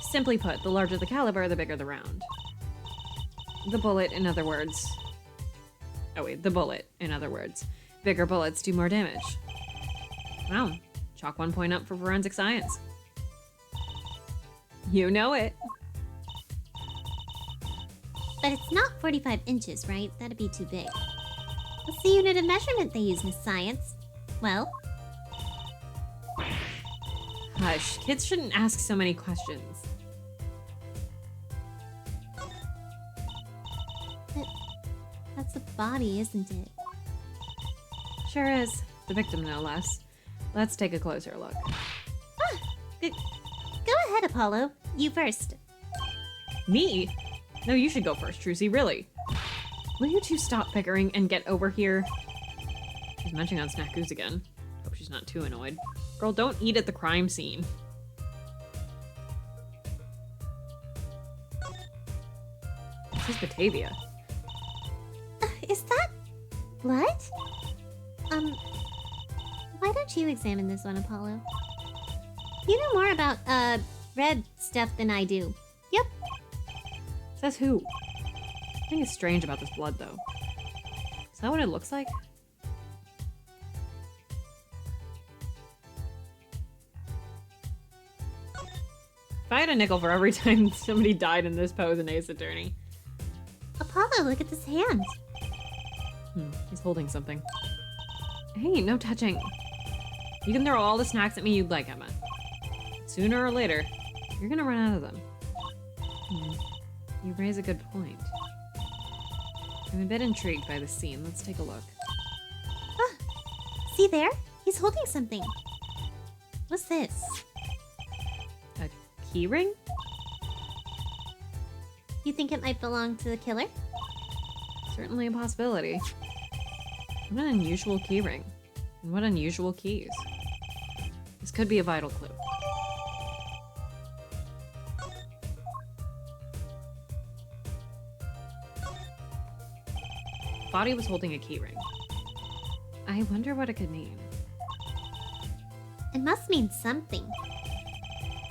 Simply put, the larger the caliber, the bigger the round. The bullet, in other words... Oh wait, the bullet, in other words. Bigger bullets do more damage. Wow. Chalk 1 point up for forensic science. You know it. But it's not 45 inches, right? That'd be too big. What's the unit of measurement they use, Miss Science? Well, Hush, kids shouldn't ask so many questions. that's a body, isn't it? Sure is. The victim, no less. Let's take a closer look. Go ahead, Apollo. You first. Me? No, you should go first, Trucy, really. Will you two stop bickering and get over here? She's munching on snackus again. Hope she's not too annoyed. Girl, don't eat at the crime scene. This is Batavia. Is that blood? Why don't you examine this one, Apollo? You know more about, red stuff than I do. Yep. Says who? Something is strange about this blood, though. Is that what it looks like? If I had a nickel for every time somebody died in this pose in Ace Attorney. Apollo, look at this hand. He's holding something. Hey, no touching. You can throw all the snacks at me you'd like, Emma. Sooner or later, you're gonna run out of them. You raise a good point. I'm a bit intrigued by the scene. Let's take a look. See there? He's holding something. What's this? A key ring? You think it might belong to the killer? Certainly a possibility. What an unusual key ring. And what unusual keys. This could be a vital clue. thought he was holding a keyring. I wonder what it could mean. It must mean something.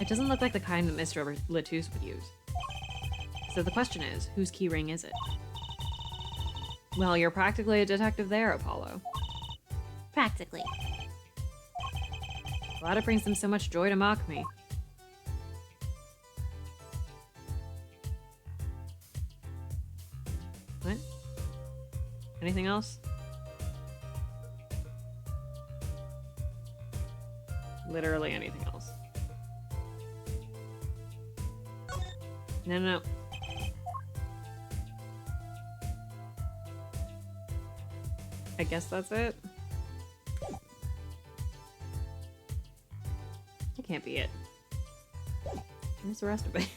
It doesn't look like the kind that Mr. Latouche would use. So the question is, whose keyring is it? Well, you're practically a detective there, Apollo. Practically. Glad it brings them so much joy to mock me. What? Anything else? Literally anything else. No, no, no. I guess that's it. That can't be it. Where's the rest of it?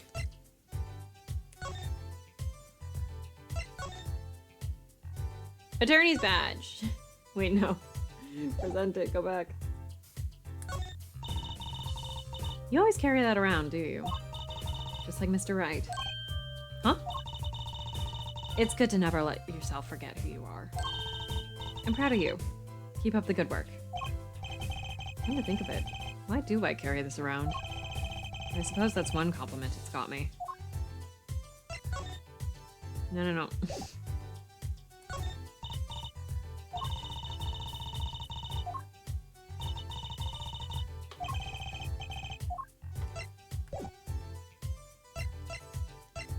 Attorney's badge. Wait, no. Present it. Go back. You always carry that around, do you? Just like Mr. Right. Huh? It's good to never let yourself forget who you are. I'm proud of you. Keep up the good work. Come to think of it, why do I carry this around? I suppose that's one compliment it's got me. No, no, no.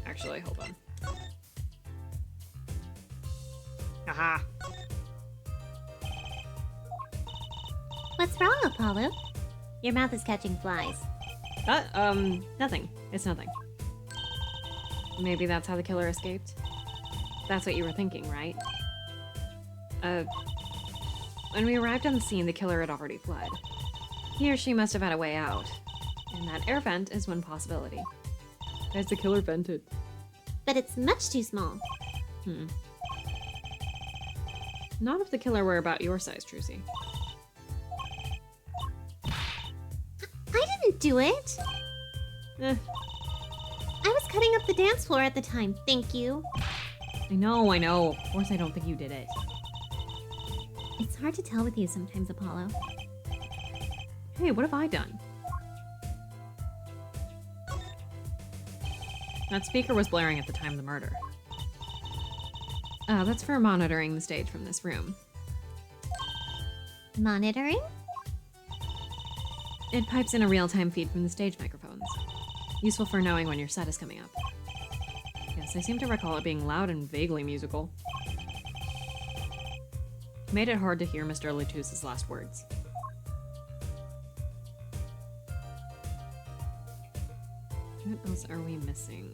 Actually, hold on. Aha! What's wrong, Apollo? Your mouth is catching flies. Nothing. It's nothing. Maybe that's how the killer escaped? That's what you were thinking, right? When we arrived on the scene, the killer had already fled. He or she must have had a way out. And that air vent is one possibility. As the killer vented. But it's much too small. Not if the killer were about your size, Trucy. I didn't do it! Eh, I was cutting up the dance floor at the time, thank you. I know. Of course I don't think you did it. It's hard to tell with you sometimes, Apollo. Hey, what have I done? That speaker was blaring at the time of the murder. That's for monitoring the stage from this room. Monitoring? It pipes in a real-time feed from the stage microphones. Useful for knowing when your set is coming up. Yes, I seem to recall it being loud and vaguely musical. Made it hard to hear Mr. Latouche's last words. What else are we missing?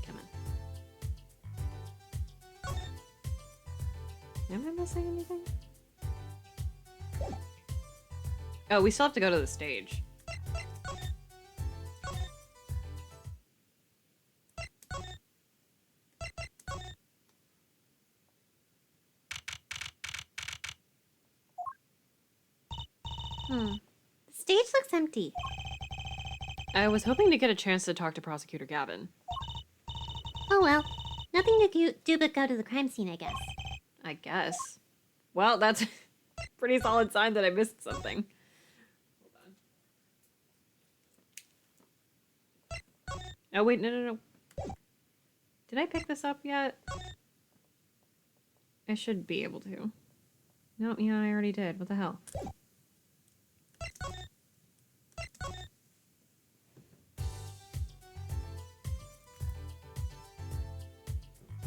Come on. Am I missing anything? Oh, we still have to go to the stage. The stage looks empty. I was hoping to get a chance to talk to Prosecutor Gavin. Oh well. Nothing to do but go to the crime scene, I guess. I guess. Well, that's a pretty solid sign that I missed something. Hold on. Oh, wait, no. Did I pick this up yet? I should be able to. No, yeah, I already did. What the hell?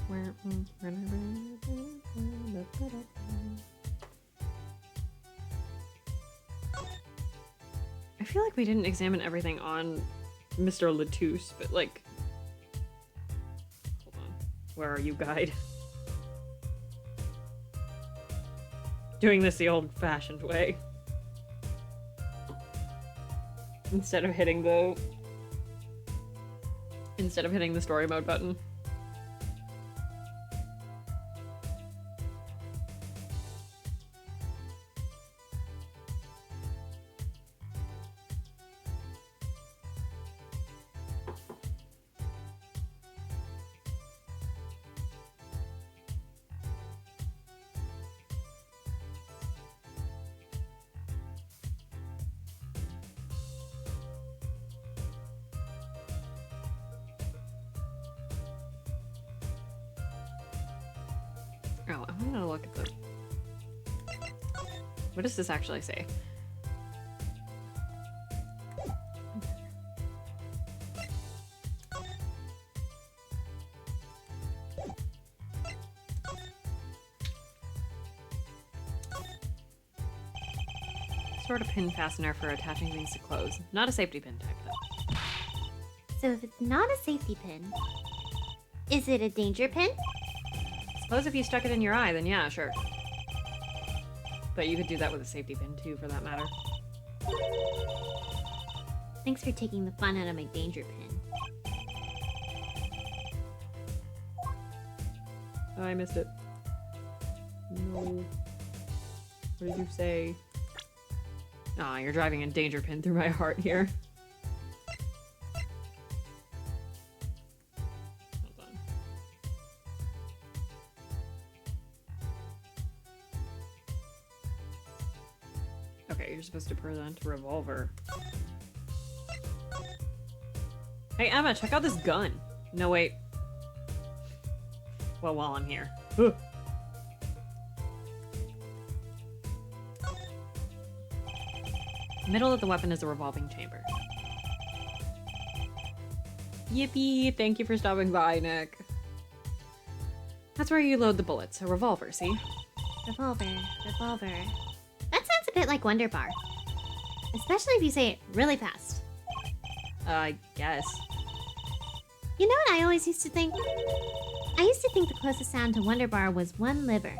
Where? I feel like we didn't examine everything on Mr. Latouche, but like... Hold on. Where are you, guide? Doing this the old-fashioned way. Instead of hitting the story mode button. Oh, I'm gonna look at the... What does this actually say? Sort of pin fastener for attaching things to clothes. Not a safety pin type, though. So if it's not a safety pin, is it a danger pin? Suppose if you stuck it in your eye, then yeah, sure. But you could do that with a safety pin, too, for that matter. Thanks for taking the fun out of my danger pin. Oh, I missed it. No. What did you say? Aw, you're driving a danger pin through my heart here. Hold on. Okay, you're supposed to present a revolver. Hey, Emma, check out this gun. No, wait. Well, while I'm here. Ugh. Middle of the weapon is a revolving chamber. Yippee! Thank you for stopping by, Nick. That's where you load the bullets. A revolver, see? Revolver, revolver. That sounds a bit like Wonder Bar. Especially if you say it really fast. I guess. You know what I always used to think? I used to think the closest sound to Wonder Bar was one liver.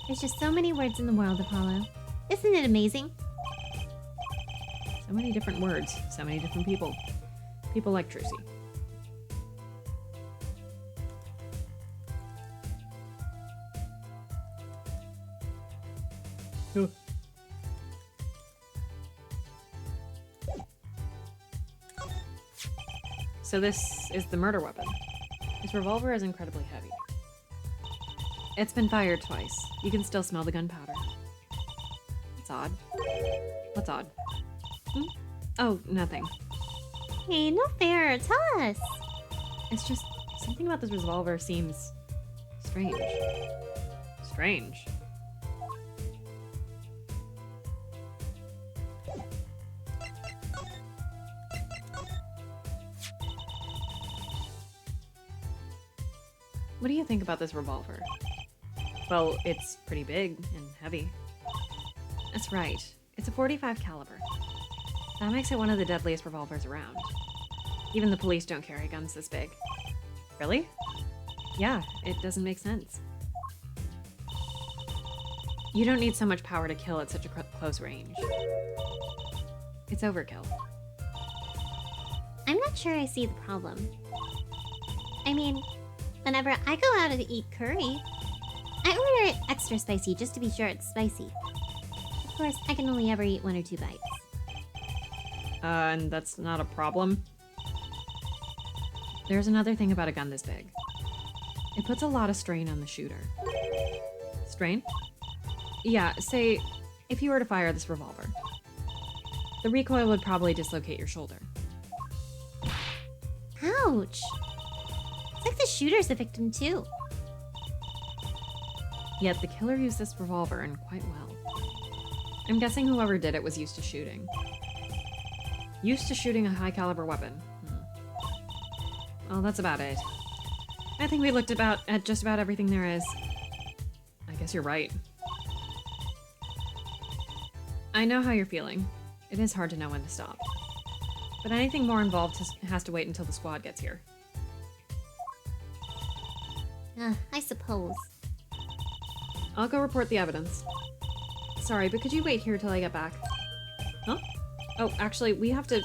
There's just so many words in the world, Apollo. Isn't it amazing? So many different words. So many different people. People like Trucy. So this is the murder weapon. His revolver is incredibly heavy. It's been fired twice. You can still smell the gunpowder. It's odd. What's odd? Hmm? Oh, nothing. Hey, no fair. Tell us. It's just something about this revolver seems strange. Strange. What do you think about this revolver? Well, it's pretty big and heavy. That's right. It's a .45 caliber. That makes it one of the deadliest revolvers around. Even the police don't carry guns this big. Really? Yeah, it doesn't make sense. You don't need so much power to kill at such a close range. It's overkill. I'm not sure I see the problem. I mean, whenever I go out to eat curry, I order it extra spicy just to be sure it's spicy. Of course, I can only ever eat 1 or 2 bites. And that's not a problem? There's another thing about a gun this big. It puts a lot of strain on the shooter. Strain? Yeah, say, if you were to fire this revolver. The recoil would probably dislocate your shoulder. Ouch! It's like the shooter's a victim too. Yet the killer used this revolver, and quite well. I'm guessing whoever did it was used to shooting. Used to shooting a high-caliber weapon. Well, that's about it. I think we looked at just about everything there is. I guess you're right. I know how you're feeling. It is hard to know when to stop. But anything more involved has to wait until the squad gets here. I suppose. I'll go report the evidence. Sorry, but could you wait here till I get back? Huh? Oh, actually, we have to...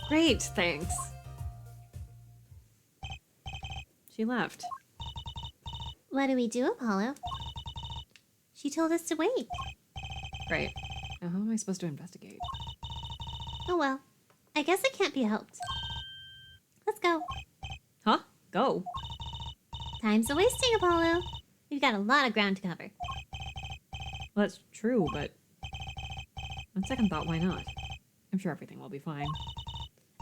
Great, thanks. She left. What do we do, Apollo? She told us to wait. Great. Now how am I supposed to investigate? Oh well. I guess it can't be helped. Let's go. Huh? Go? Time's a wasting, Apollo. We've got a lot of ground to cover. Well, that's true, but... On second thought, why not? I'm sure everything will be fine.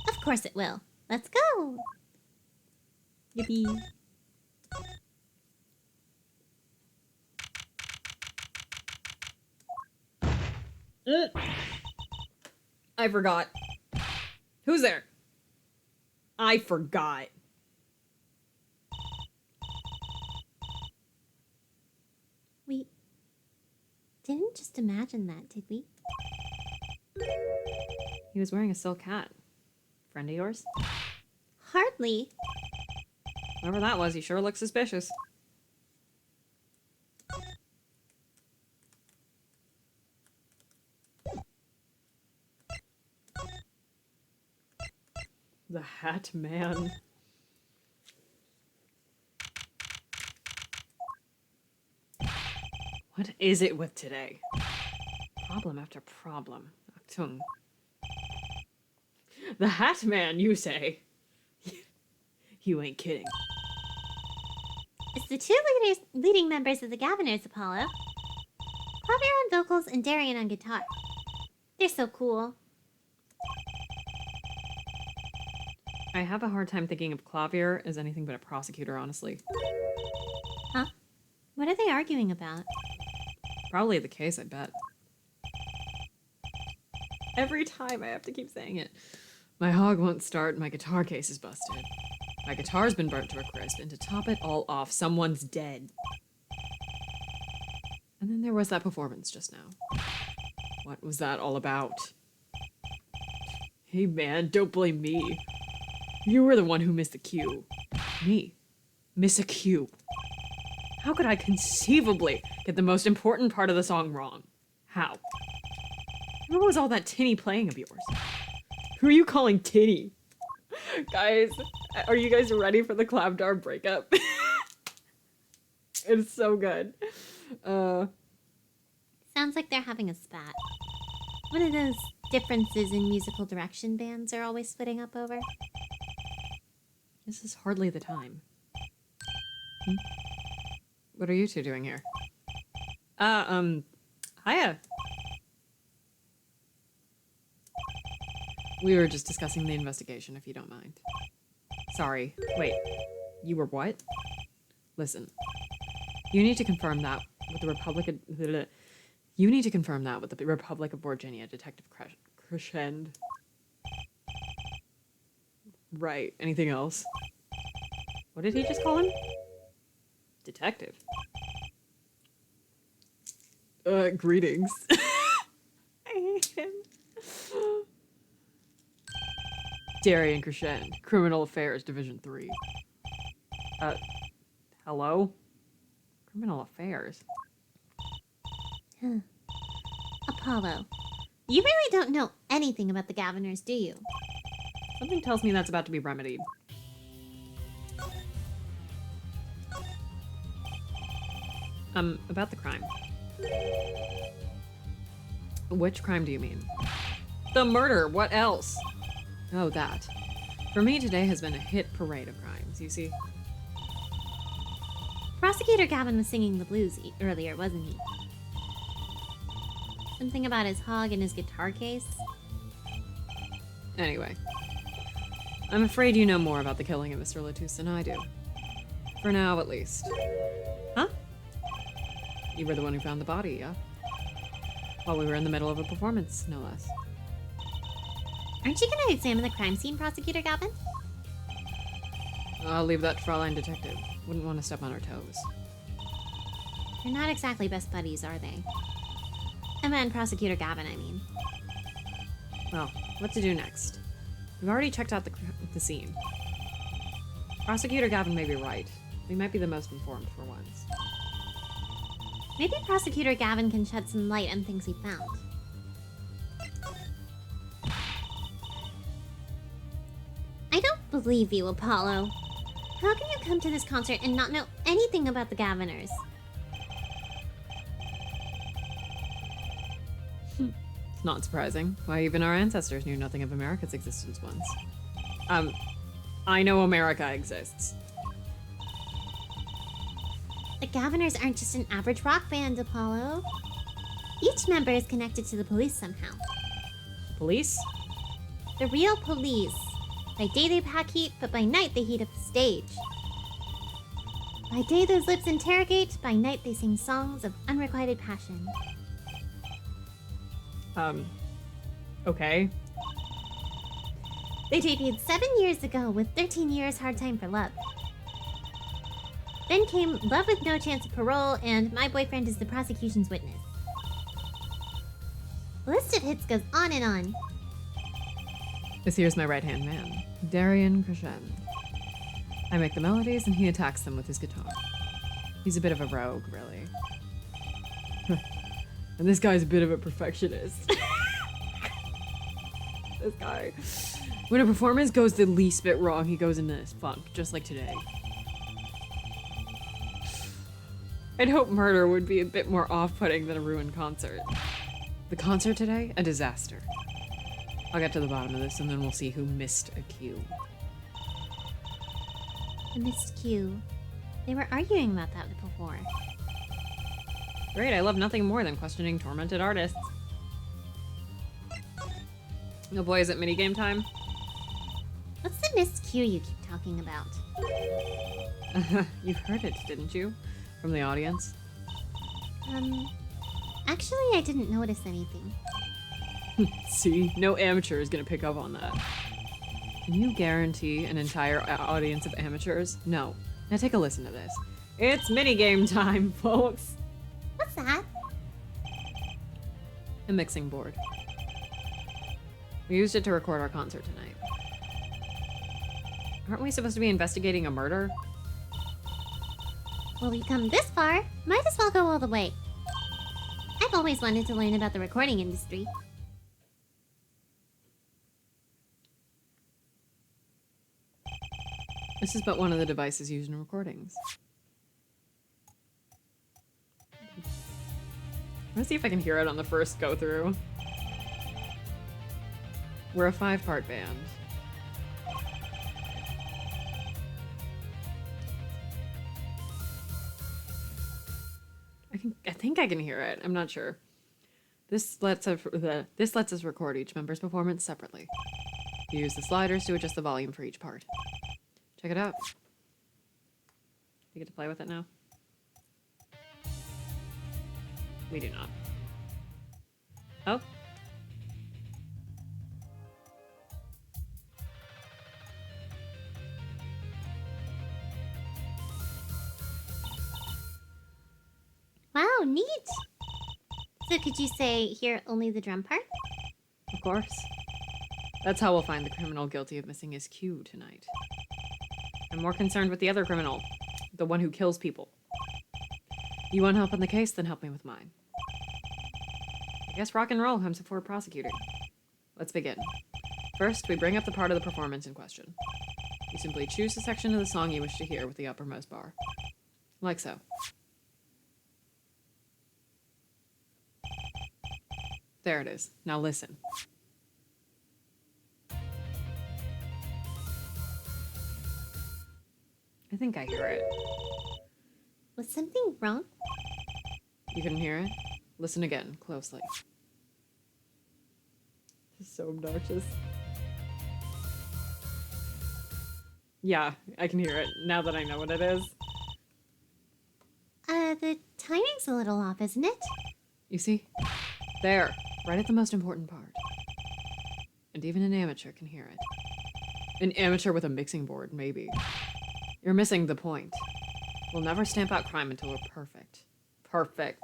Of course it will. Let's go. Yippee. I forgot. Who's there? I forgot. We didn't just imagine that, did we? He was wearing a silk hat. Friend of yours? Hardly. Whoever that was, he sure looks suspicious. The Hat Man. What is it with today? Problem after problem. Achtung. The Hat Man, you say? You ain't kidding. It's the two leading members of the Governors, Apollo. Klavier on vocals and Darian on guitar. They're so cool. I have a hard time thinking of Klavier as anything but a prosecutor, honestly. Huh? What are they arguing about? Probably the case, I bet. Every time I have to keep saying it. My hog won't start, my guitar case is busted. My guitar's been burnt to a crisp, and to top it all off, someone's dead. And then there was that performance just now. What was that all about? Hey man, don't blame me. You were the one who missed the cue. Me? Miss a cue. How could I conceivably get the most important part of the song wrong? How? What was all that tinny playing of yours? Who are you calling tinny? Guys, are you guys ready for the Clavdar breakup? It's so good. Sounds like they're having a spat. One of those differences in musical direction bands are always splitting up over. This is hardly the time. What are you two doing here? Hiya. We were just discussing the investigation, if you don't mind. Sorry. Wait. You were what? Listen. You need to confirm that with the Republic of... You need to confirm that with the Republic of Virginia, Detective Crescend. Right. Anything else? What did he just call him? Detective. Greetings. I hate him. Darian Crescend, Criminal Affairs, Division 3. Hello? Criminal Affairs? Huh. Apollo, you really don't know anything about the Governors, do you? Something tells me that's about to be remedied. About the crime. Which crime do you mean? The murder, what else? Oh, that. For me, today has been a hit parade of crimes, you see? Prosecutor Gavin was singing the blues earlier, wasn't he? Something about his hog and his guitar case? Anyway. I'm afraid you know more about the killing of Mr. Latouche than I do. For now, at least. Huh? You were the one who found the body, yeah? While we were in the middle of a performance, no less. Aren't you gonna examine the crime scene, Prosecutor Gavin? I'll leave that to Fraulein Detective. Wouldn't want to step on her toes. They're not exactly best buddies, are they? Emma and Prosecutor Gavin, I mean. Well, what to do next? We've already checked out the scene. Prosecutor Gavin may be right. We might be the most informed for once. Maybe Prosecutor Gavin can shed some light on things he found. I don't believe you, Apollo. How can you come to this concert and not know anything about the Governors? It's not surprising. Why, even our ancestors knew nothing of America's existence once. I know America exists. The Governors aren't just an average rock band, Apollo. Each member is connected to the police somehow. Police? The real police. By day they pack heat, but by night they heat up the stage. By day those lips interrogate, by night they sing songs of unrequited passion. Okay. They debuted 7 years ago with 13 Years Hard Time for Love. Then came Love with No Chance of Parole and My Boyfriend is the Prosecution's Witness. The list of hits goes on and on. This here's my right-hand man, Darian Crescent. I make the melodies and he attacks them with his guitar. He's a bit of a rogue, really. And this guy's a bit of a perfectionist. This guy. When a performance goes the least bit wrong, he goes into this funk, just like today. I'd hope murder would be a bit more off-putting than a ruined concert. The concert today? A disaster. I'll get to the bottom of this and then we'll see who missed a cue. The missed cue. They were arguing about that before. Great, I love nothing more than questioning tormented artists. Oh boy, is it minigame time? What's the missed cue you keep talking about? You've heard it, didn't you? From the audience? Actually, I didn't notice anything. See? No amateur is gonna pick up on that. Can you guarantee an entire audience of amateurs? No. Now take a listen to this. It's minigame time, folks. What's that? A mixing board. We used it to record our concert tonight. Aren't we supposed to be investigating a murder? Well, we've come this far. Might as well go all the way. I've always wanted to learn about the recording industry. This is but one of the devices used in recordings. Let's see if I can hear it on the first go through. We're a 5-part band. I think I can hear it. I'm not sure. This lets us record each member's performance separately. You use the sliders to adjust the volume for each part. Check it out. You get to play with it now? We do not. Oh. Wow, neat! So could you say, hear only the drum part? Of course. That's how we'll find the criminal guilty of missing his cue tonight. I'm more concerned with the other criminal. The one who kills people. You want help in the case? Then help me with mine. I guess rock and roll comes before prosecuting. Let's begin. First, we bring up the part of the performance in question. You simply choose the section of the song you wish to hear with the uppermost bar. Like so. There it is. Now listen. I think I hear it. Was something wrong? You couldn't hear it? Listen again, closely. This is so obnoxious. Yeah, I can hear it now that I know what it is. The timing's a little off, isn't it? You see? There, right at the most important part. And even an amateur can hear it. An amateur with a mixing board, maybe. You're missing the point. We'll never stamp out crime until we're perfect. Perfect.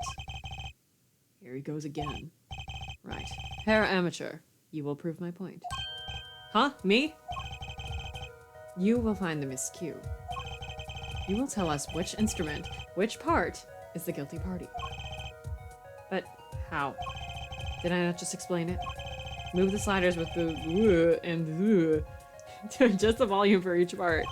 Here he goes again. Right. Herr Amateur, you will prove my point. Huh? Me? You will find the miscue. You will tell us which instrument, which part, is the guilty party. But how? Did I not just explain it? Move the sliders with the and to adjust the volume for each part.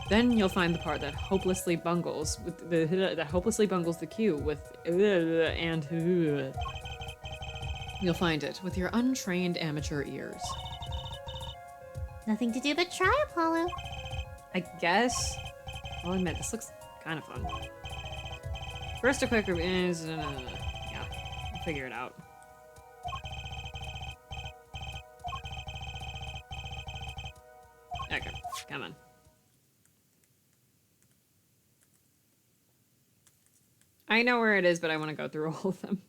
Then you'll find the part that hopelessly bungles with the cue with and. You'll find it with your untrained amateur ears. Nothing to do but try, Apollo. I guess. I'll admit, this looks kind of fun. First, a quick is yeah, I'll figure it out. Okay, come on. I know where it is, but I want to go through all of them.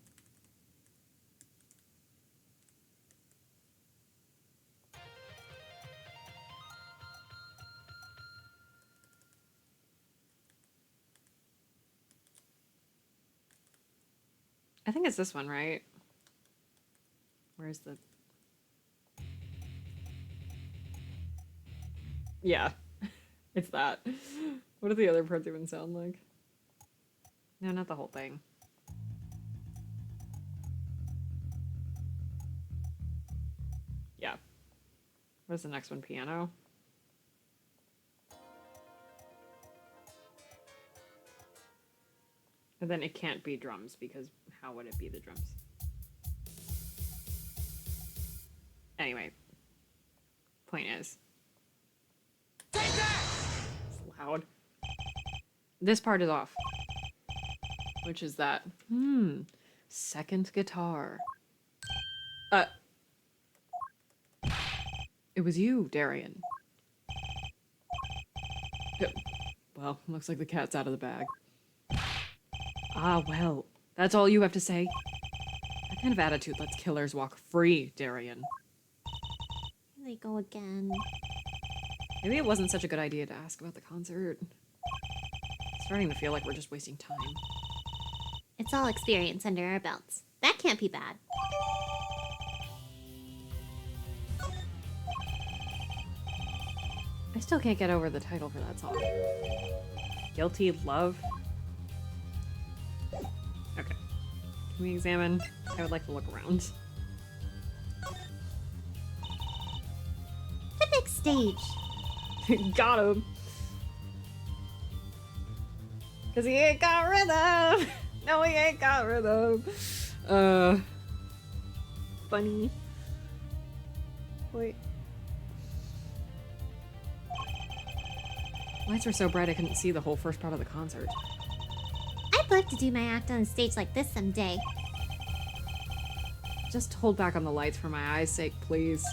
I think it's this one, right? Where's the... Yeah, it's that. What do the other parts even sound like? No, not the whole thing. Yeah. What's the next one? Piano? And then it can't be drums because how would it be the drums? Anyway. Point is. It's loud. This part is off. Which is that. Second guitar. It was you, Darian. Well, looks like the cat's out of the bag. Ah, well, that's all you have to say. That kind of attitude lets killers walk free, Darian. Here they go again. Maybe it wasn't such a good idea to ask about the concert. It's starting to feel like we're just wasting time. It's all experience under our belts. That can't be bad. I still can't get over the title for that song. Guilty Love? Okay. Can we examine? I would like to look around. The big stage. Got him! Cause he ain't got rhythm! No, he ain't got rhythm! Funny. Wait. Lights were so bright I couldn't see the whole first part of the concert. I'd love to do my act on a stage like this someday. Just hold back on the lights for my eyes' sake, please.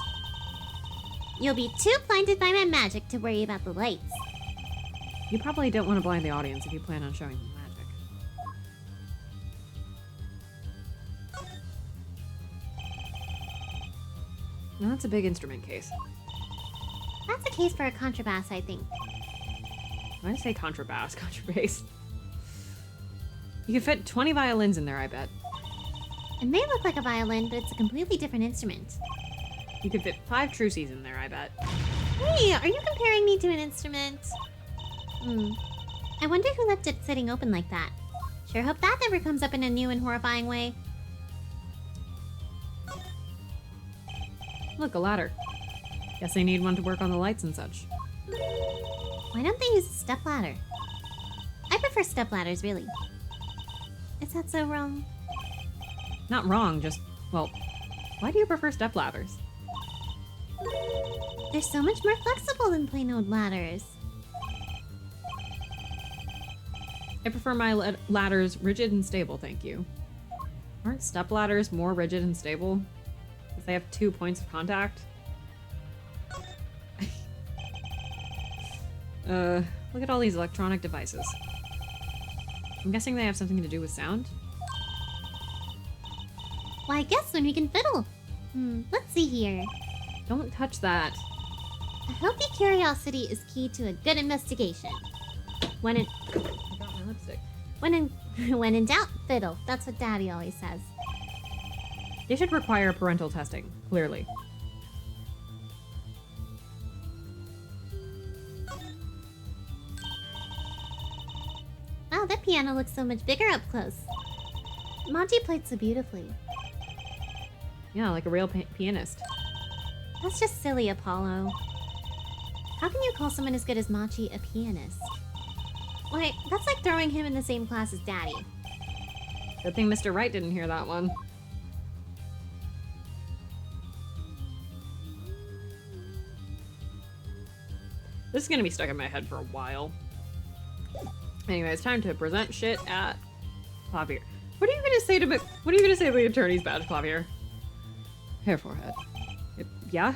You'll be too blinded by my magic to worry about the lights. You probably don't want to blind the audience if you plan on showing them magic. Now that's a big instrument case. That's a case for a contrabass, I think. Why did I say contrabass? Contrabass. You could fit 20 violins in there, I bet. It may look like a violin, but it's a completely different instrument. You could fit 5 truces in there, I bet. Hey, are you comparing me to an instrument? I wonder who left it sitting open like that. Sure hope that never comes up in a new and horrifying way. Look, a ladder. Guess they need one to work on the lights and such. Why don't they use a step ladder? I prefer step ladders, really. Is that so wrong? Not wrong, just, well, why do you prefer step ladders? They're so much more flexible than plain old ladders. I prefer my ladders rigid and stable, thank you. Aren't step ladders more rigid and stable? Because they have 2 points of contact? Look at all these electronic devices. I'm guessing they have something to do with sound? Well, I guess when we can fiddle. Let's see here. Don't touch that. A healthy curiosity is key to a good investigation. When in I got my lipstick. when in doubt, fiddle. That's what Daddy always says. They should require parental testing, clearly. Wow, that piano looks so much bigger up close. Monty played so beautifully. Yeah, like a real pianist. That's just silly, Apollo. How can you call someone as good as Machi a pianist? Why, that's like throwing him in the same class as Daddy. Good thing Mr. Wright didn't hear that one. This is gonna be stuck in my head for a while. Anyway, it's time to present shit at Klavier. What are you gonna say to me? What are you gonna say to the attorney's badge, Klavier? Hair forehead. Yeah?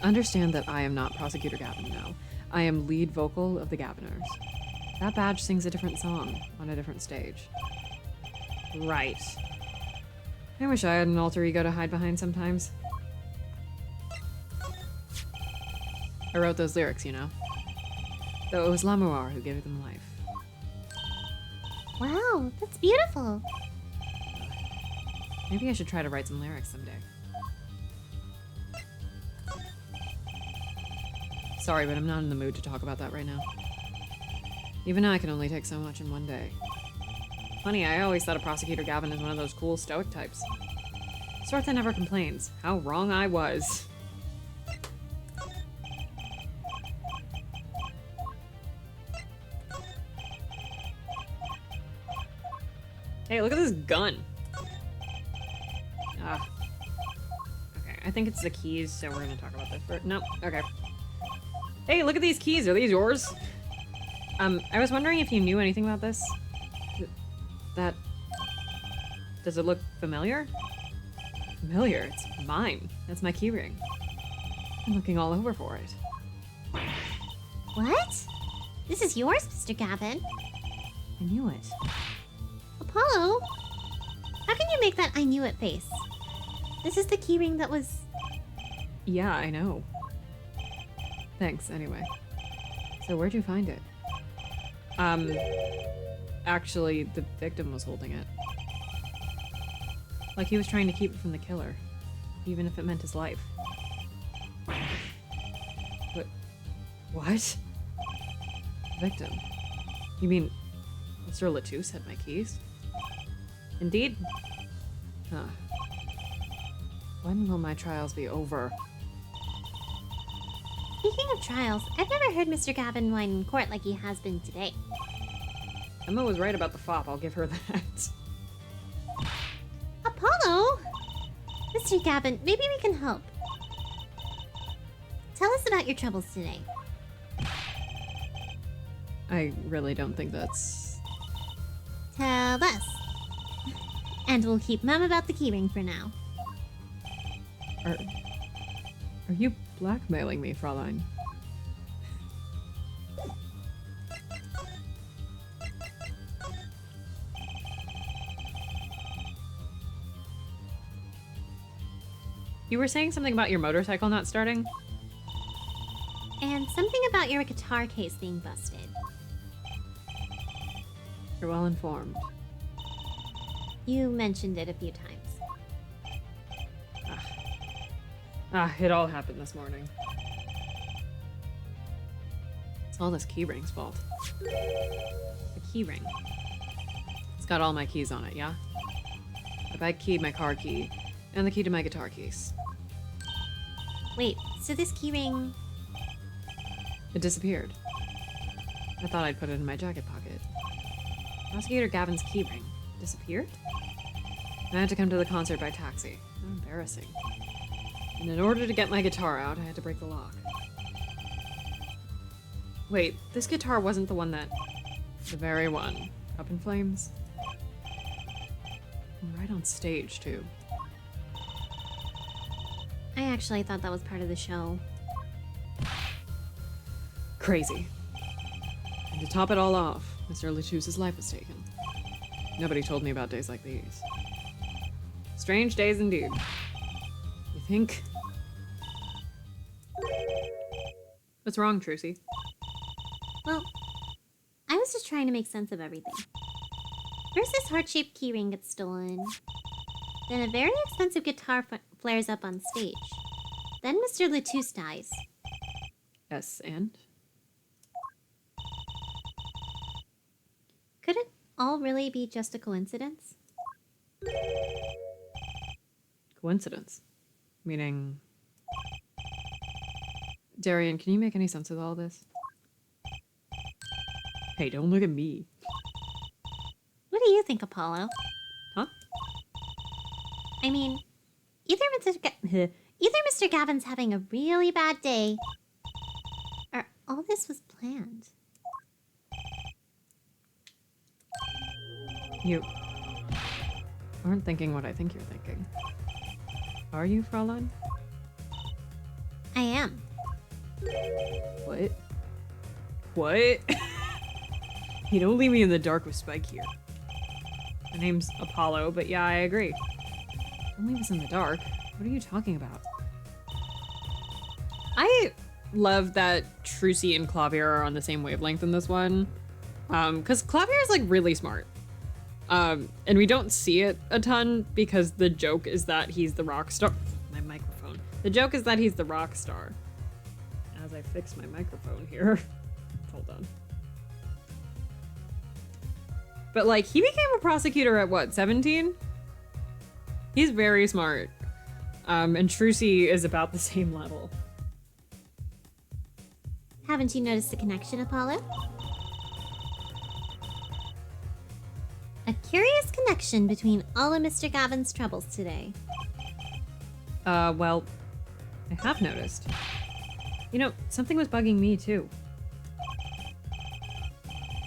Understand that I am not Prosecutor Gavin now. I am lead vocal of the Gaviners. That badge sings a different song on a different stage. Right. I wish I had an alter ego to hide behind sometimes. I wrote those lyrics, you know. Though it was Lamour who gave them life. Wow, that's beautiful. Maybe I should try to write some lyrics someday. Sorry, but I'm not in the mood to talk about that right now. Even I can only take so much in one day. Funny, I always thought of Prosecutor Gavin as one of those cool stoic types. Sort that never complains. How wrong I was. Hey, look at this gun. Ah. Okay, I think it's the keys, so we're gonna talk about this first. No, okay. Hey, look at these keys. Are these yours? I was wondering if you knew anything about this. That... Does it look familiar? Familiar? It's mine. That's my keyring. I'm looking all over for it. What? This is yours, Mr. Gavin. I knew it. Apollo? How can you make that I knew it face? This is the keyring that was... Yeah, I know. Thanks, anyway. So where'd you find it? Actually, the victim was holding it. Like he was trying to keep it from the killer, even if it meant his life. But... What? Victim? You mean Mr. Latouche had my keys? Indeed? Huh. When will my trials be over? Speaking of trials, I've never heard Mr. Gavin whine in court like he has been today. Emma was right about the fop, I'll give her that. Apollo! Mr. Gavin, maybe we can help. Tell us about your troubles today. I really don't think that's... Tell us. And we'll keep mum about the keyring for now. Are you blackmailing me, Fraulein? You were saying something about your motorcycle not starting? And something about your guitar case being busted. You're well informed. You mentioned it a few times. It all happened this morning. It's all this keyring's fault. The keyring. It's got all my keys on it, yeah? The bike key, my car key, and the key to my guitar case. Wait, so this keyring... It disappeared. I thought I'd put it in my jacket pocket. Prosecutor Gavin's keyring disappeared? I had to come to the concert by taxi. How embarrassing. And in order to get my guitar out, I had to break the lock. Wait, this guitar wasn't the one that... The very one. Up in flames? Right on stage, too. I actually thought that was part of the show. Crazy. And to top it all off, Mr. Latouche's life was taken. Nobody told me about days like these. Strange days indeed. You think? What's wrong, Trucy? Well, I was just trying to make sense of everything. First, this heart-shaped keyring gets stolen. Then a very expensive guitar flares up on stage. Then Mr. Latouche dies. Yes, and? Could it all really be just a coincidence? Coincidence? Meaning... Darian, can you make any sense of all this? Hey, don't look at me. What do you think, Apollo? Huh? I mean, either Mr. Gavin's having a really bad day, or all this was planned. You aren't thinking what I think you're thinking. Are you, Fraulein? I am. What? What? You don't leave me in the dark with Spike here. My name's Apollo, but yeah, I agree. Don't leave us in the dark. What are you talking about? I love that Trucy and Klavier are on the same wavelength in this one. Because Klavier is like really smart. And we don't see it a ton because the joke is that he's the rock star. My microphone. The joke is that he's the rock star. As I fix my microphone here. Hold on. But like, he became a prosecutor at what, 17? He's very smart. And Trucy is about the same level. Haven't you noticed the connection, Apollo? A curious connection between all of Mr. Gavin's troubles today. Well, I have noticed. You know, something was bugging me too.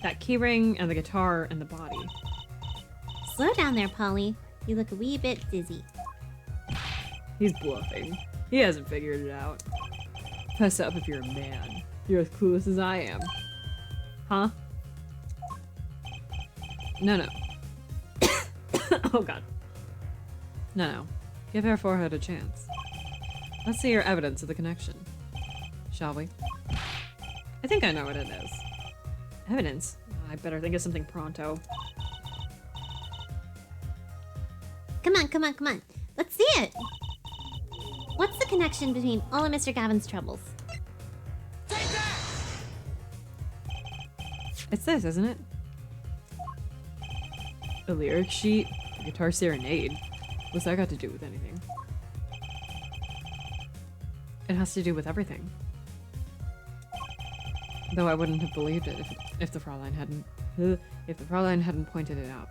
That keyring and the guitar and the body. Slow down there, Polly. You look a wee bit dizzy. He's bluffing. He hasn't figured it out. Fess up if you're a man. You're as clueless as I am. Huh? No, no. Oh god. No, no. Give her forehead a chance. Let's see your evidence of the connection. Shall we? I think I know what it is. Evidence? I better think of something pronto. Come on, come on, come on. Let's see it. What's the connection between all of Mr. Gavin's troubles? It's this, isn't it? A lyric sheet? A guitar serenade? What's that got to do with anything? It has to do with everything. Though I wouldn't have believed it if the Fraulein hadn't pointed it out.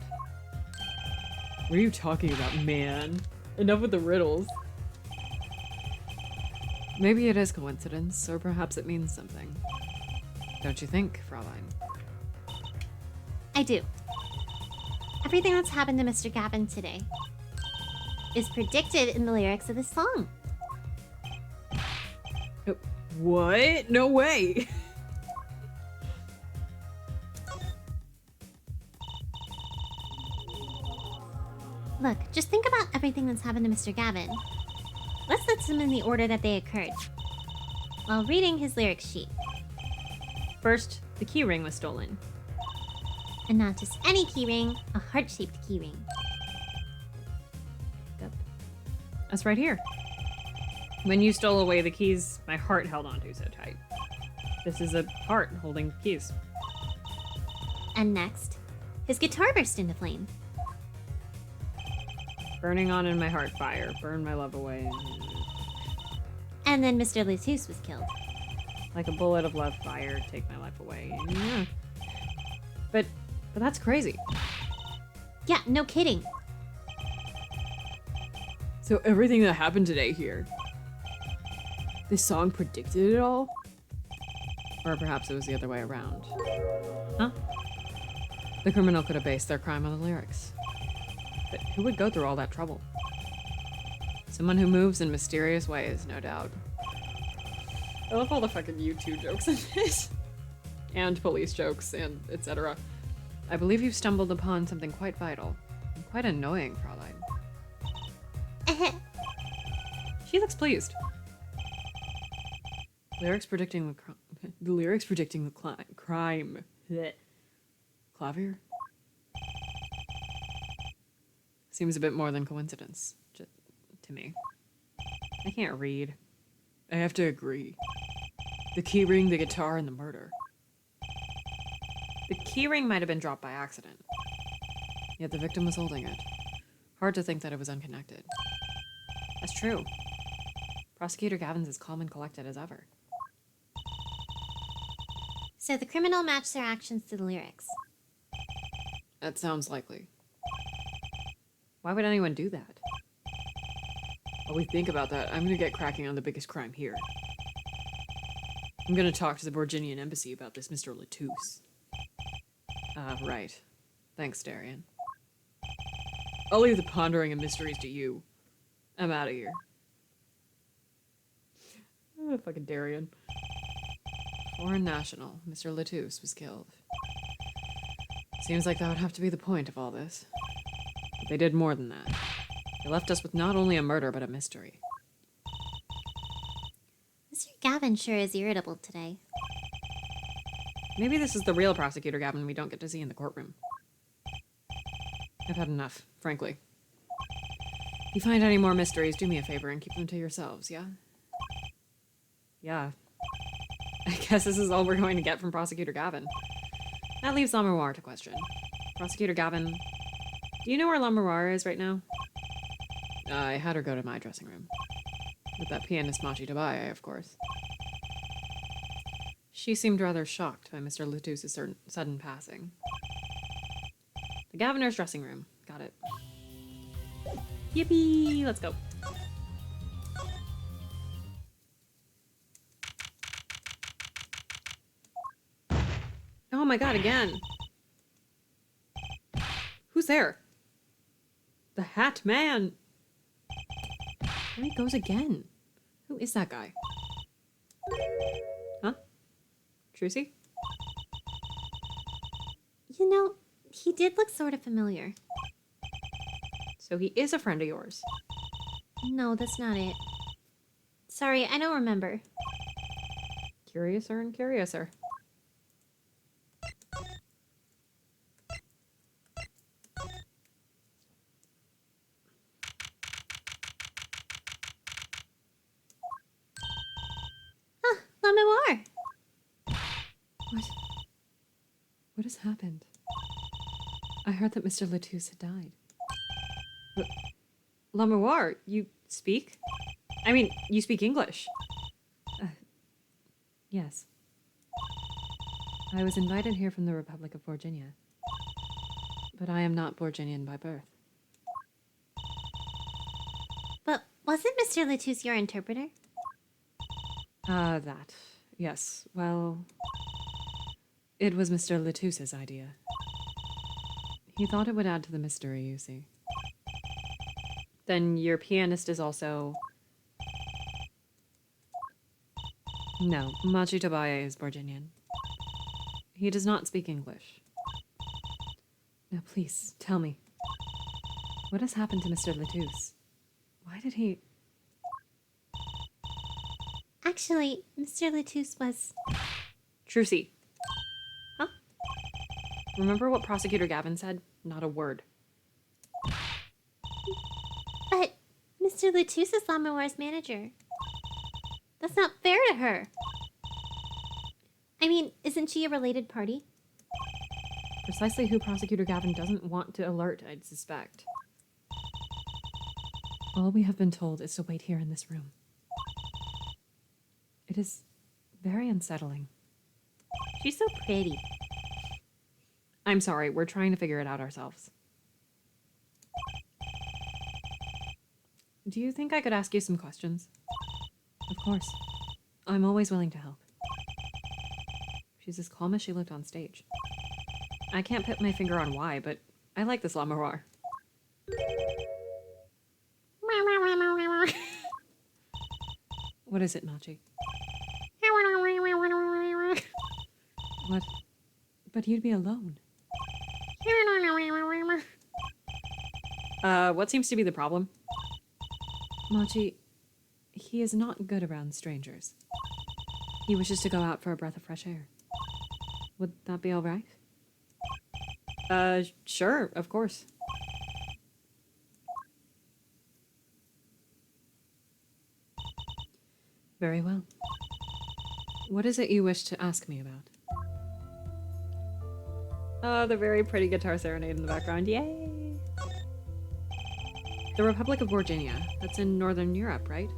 What are you talking about, man? Enough with the riddles. Maybe it is coincidence, or perhaps it means something. Don't you think, Fraulein? I do. Everything that's happened to Mr. Gavin today is predicted in the lyrics of this song. What? No way! Look, just think about everything that's happened to Mr. Gavin. Let's list them in the order that they occurred, while reading his lyric sheet. First, the keyring was stolen. And not just any keyring, a heart-shaped keyring. Yep. That's right here. When you stole away the keys, my heart held onto so tight. This is a heart holding keys. And next, his guitar burst into flame. Burning on in my heart fire, burn my love away. And then Mr. Lettuce was killed. Like a bullet of love fire, take my life away. Yeah. But that's crazy. Yeah, no kidding. So everything that happened today here, this song predicted it all? Or perhaps it was the other way around. Huh? The criminal could have based their crime on the lyrics. But who would go through all that trouble? Someone who moves in mysterious ways, no doubt. I love all the fucking YouTube jokes in this. And police jokes, and etc. I believe you've stumbled upon something quite vital. And quite annoying, Fraulein. She looks pleased. Lyrics predicting the crime. Blech. Klavier? Seems a bit more than coincidence, to me. I can't read. I have to agree. The keyring, the guitar, and the murder. The keyring might have been dropped by accident. Yet the victim was holding it. Hard to think that it was unconnected. That's true. Prosecutor Gavin's as calm and collected as ever. So the criminal matched their actions to the lyrics. That sounds likely. Why would anyone do that? While we think about that, I'm gonna get cracking on the biggest crime here. I'm gonna talk to the Borginian embassy about this Mr. Lettuce. Right. Thanks, Darian. I'll leave the pondering and mysteries to you. I'm out of here. Fucking Darian. Foreign national, Mr. Lettuce was killed. Seems like that would have to be the point of all this. But they did more than that. They left us with not only a murder, but a mystery. Mr. Gavin sure is irritable today. Maybe this is the real prosecutor Gavin we don't get to see in the courtroom. I've had enough, frankly. If you find any more mysteries, do me a favor and keep them to yourselves, yeah? Yeah. I guess this is all we're going to get from Prosecutor Gavin. That leaves Lamouroir to question. Prosecutor Gavin, do you know where Lamouroir is right now? I had her go to my dressing room. With that pianist Machi Tabaye, of course. She seemed rather shocked by Mr. Lutus's sudden passing. The Governor's dressing room. Got it. Yippee! Let's go. Oh my god, again! Who's there? The Hat Man! There he goes again. Who is that guy? Huh? Trucy? You know, he did look sort of familiar. So he is a friend of yours. No, that's not it. Sorry, I don't remember. Curiouser and curiouser. Huh, Lamouroir. What has happened? I heard that Mr. Lutus had died. Lamouroir, you speak? I mean, you speak English. Yes. I was invited here from the Republic of Virginia. But I am not Borginian by birth. But wasn't Mr. Lutus your interpreter? That. Yes. Well, it was Mr. Lutus's idea. He thought it would add to the mystery, you see. Then your pianist is also... No, Machi Tabaye is Borginian. He does not speak English. Now please, tell me. What has happened to Mr. Lutus? Why did he... Actually, Mr. Lutus was... Trucy. Huh? Remember what Prosecutor Gavin said? Not a word. But Mr. Lutus is Lamouroir's manager. That's not fair to her. I mean, isn't she a related party? Precisely who Prosecutor Gavin doesn't want to alert, I'd suspect. All we have been told is to wait here in this room. It is very unsettling. She's so pretty. I'm sorry, we're trying to figure it out ourselves. Do you think I could ask you some questions? Of course. I'm always willing to help. She's as calm as she looked on stage. I can't put my finger on why, but I like this Lamouroir. What is it, Machi? What? But you'd be alone. What seems to be the problem? Machi, he is not good around strangers. He wishes to go out for a breath of fresh air. Would that be all right? Sure, of course. Very well. What is it you wish to ask me about? Oh, the very pretty guitar serenade in the background. Yay! The Republic of Virginia. That's in Northern Europe, right?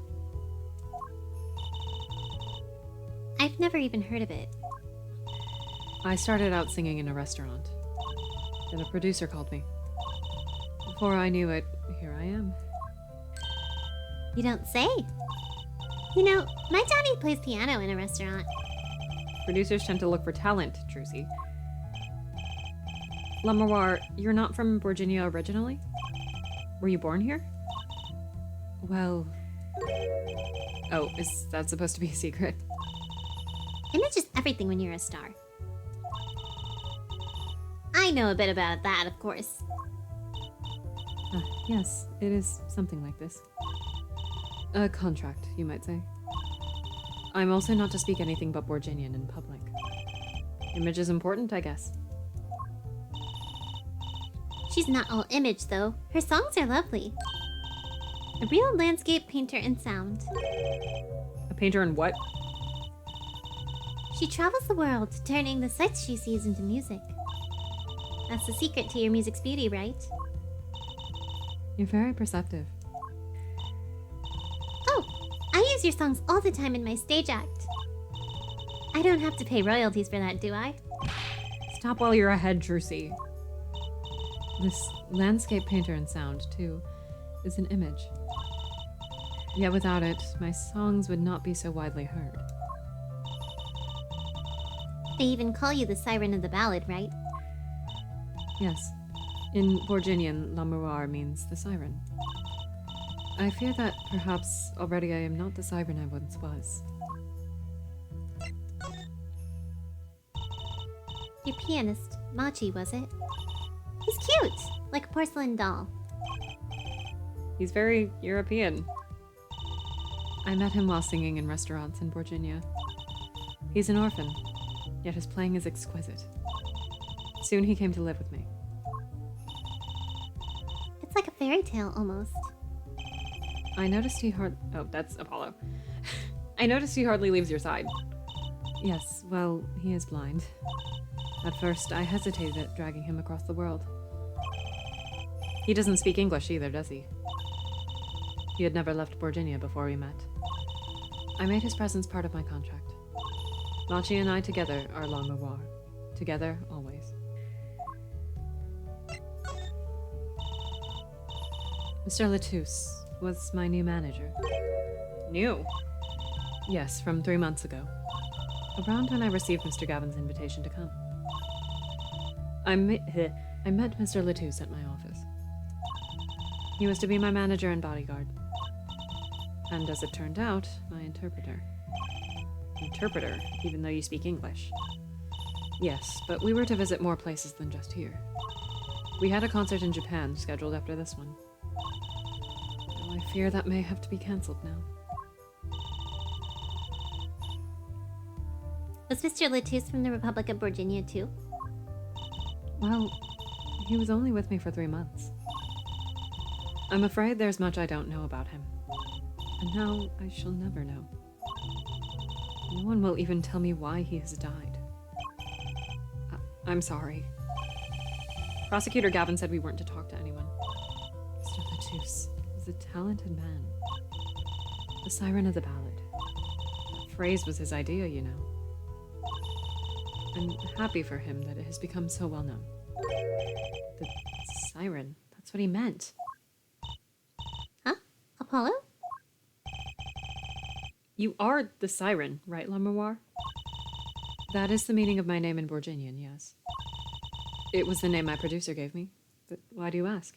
I've never even heard of it. I started out singing in a restaurant. Then a producer called me. Before I knew it, here I am. You don't say. You know, my daddy plays piano in a restaurant. Producers tend to look for talent, Trucy. Lamouroir, you're not from Virginia originally? Were you born here? Well... Oh, is that supposed to be a secret? Image is everything when you're a star. I know a bit about that, of course. Yes, it is something like this. A contract, you might say. I'm also not to speak anything but Borginian in public. Image is important, I guess. She's not all image, though. Her songs are lovely. A real landscape painter in sound. A painter in what? She travels the world, turning the sights she sees into music. That's the secret to your music's beauty, right? You're very perceptive. Oh, I use your songs all the time in my stage act. I don't have to pay royalties for that, do I? Stop while you're ahead, Drucy. This landscape painter in sound, too, is an image. Yet without it, my songs would not be so widely heard. They even call you the Siren of the Ballad, right? Yes. In Borginian, L'amour means the siren. I fear that perhaps already I am not the siren I once was. Your pianist, Machi, was it? He's cute, like a porcelain doll. He's very European. I met him while singing in restaurants in Borginia. He's an orphan, yet his playing is exquisite. Soon he came to live with me. It's like a fairy tale, almost. I noticed he Oh, that's Apollo. I noticed he hardly leaves your side. Yes, well, he is blind. At first, I hesitated at dragging him across the world. He doesn't speak English either, does he? He had never left Borginia before we met. I made his presence part of my contract. Machi and I together are L'amour. Together, always. Mr. Latouche was my new manager. New? Yes, from 3 months ago. Around when I received Mr. Gavin's invitation to come. I met Mr. Latouche at my office. He was to be my manager and bodyguard. And as it turned out, my interpreter. Interpreter, even though you speak English. Yes, but we were to visit more places than just here. We had a concert in Japan scheduled after this one. Though I fear that may have to be cancelled now. Was Mr. Latouche from the Republic of Virginia, too? Well, he was only with me for 3 months. I'm afraid there's much I don't know about him. And now I shall never know. No one will even tell me why he has died. I'm sorry. Prosecutor Gavin said we weren't to talk to anyone. Mr. Latouche was a talented man. The siren of the ballad. That phrase was his idea, you know. I'm happy for him that it has become so well known. The siren, that's what he meant. Huh? Apollo? You are the siren, right, L'Amour? That is the meaning of my name in Borginian, yes. It was the name my producer gave me. But why do you ask?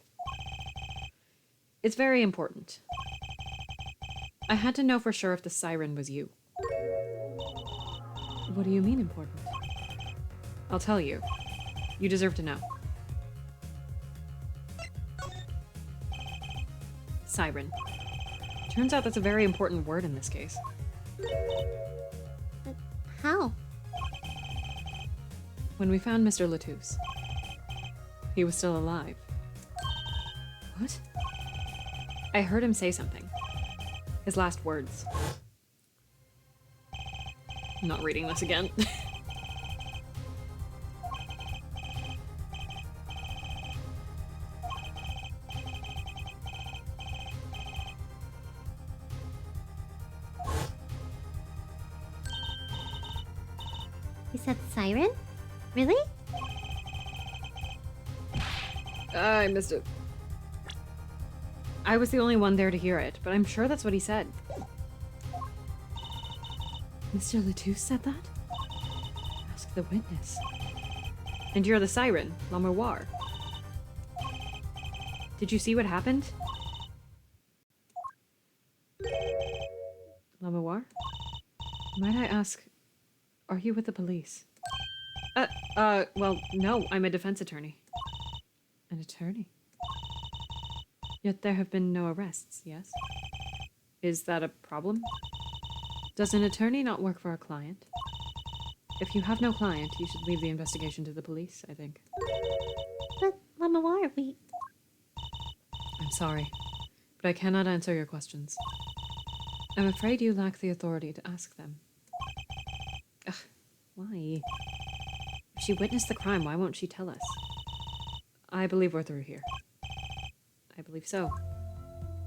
It's very important. I had to know for sure if the siren was you. What do you mean important? I'll tell you. You deserve to know. Siren. Turns out that's a very important word in this case. But how? When we found Mr. Latouche, he was still alive. What? I heard him say something. His last words. I'm not reading this again. He said siren? Really? I missed it. I was the only one there to hear it, but I'm sure that's what he said. Mr. Latouche said that? Ask the witness. And you're the siren, L'Amour. Did you see what happened? L'Amour? Might I ask, are you with the police? Well, no, I'm a defense attorney. An attorney? Yet there have been no arrests, yes? Is that a problem? Does an attorney not work for a client? If you have no client, you should leave the investigation to the police, I think. But Lamoir, we... I'm sorry, but I cannot answer your questions. I'm afraid you lack the authority to ask them. Ugh, why? If she witnessed the crime, why won't she tell us? I believe we're through here. I believe so.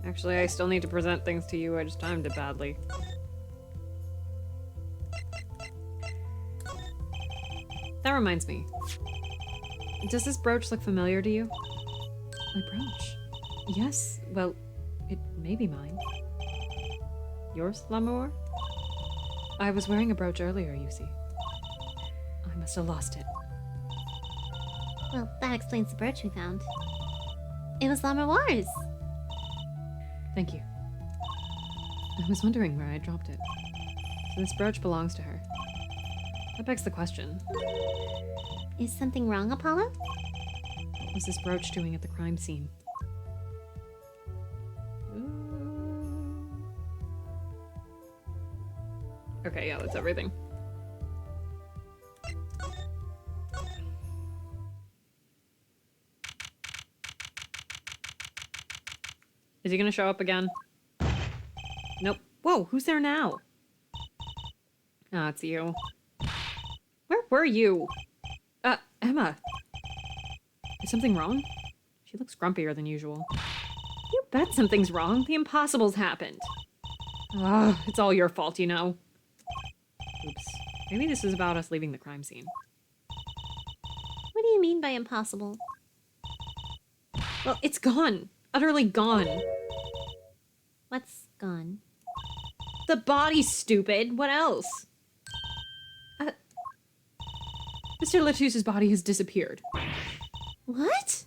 Actually, I still need to present things to you. I just timed it badly. That reminds me. Does this brooch look familiar to you? My brooch? Yes, well, it may be mine. Yours, Lamour? I was wearing a brooch earlier, you see. I must have lost it. Well, that explains the brooch we found. It was Lamoir's. Thank you. I was wondering where I dropped it. So this brooch belongs to her. That begs the question. Is something wrong, Apollo? What was this brooch doing at the crime scene? Okay, yeah, that's everything. Is he gonna show up again? Nope. Whoa, who's there now? Ah, it's you. Where were you? Emma. Is something wrong? She looks grumpier than usual. You bet something's wrong. The impossible's happened. Ugh, it's all your fault, you know. Oops. Maybe this is about us leaving the crime scene. What do you mean by impossible? Well, it's gone. Utterly gone. What's gone? The body's stupid. What else? Mr. Latusse's body has disappeared. What?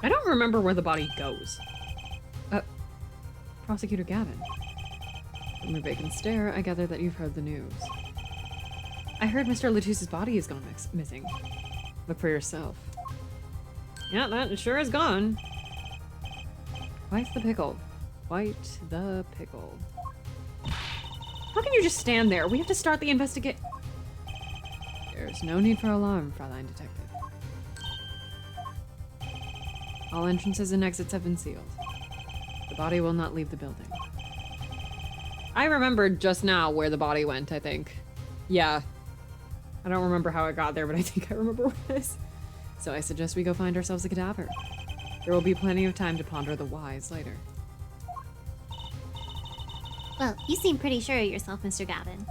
I don't remember where the body goes. Prosecutor Gavin. From your vacant stare, I gather that you've heard the news. I heard Mr. Latusse's body has gone missing. Look for yourself. Yeah, that sure is gone. Quite the pickle. Quite the pickle. How can you just stand there? We have to start the investigate. There's no need for alarm, Fraulein Detective. All entrances and exits have been sealed. The body will not leave the building. I remembered just now where the body went, I think. Yeah. I don't remember how it got there, but I think I remember where it is. So I suggest we go find ourselves a cadaver. There will be plenty of time to ponder the whys later. Well, you seem pretty sure of yourself, Mr. Gavin.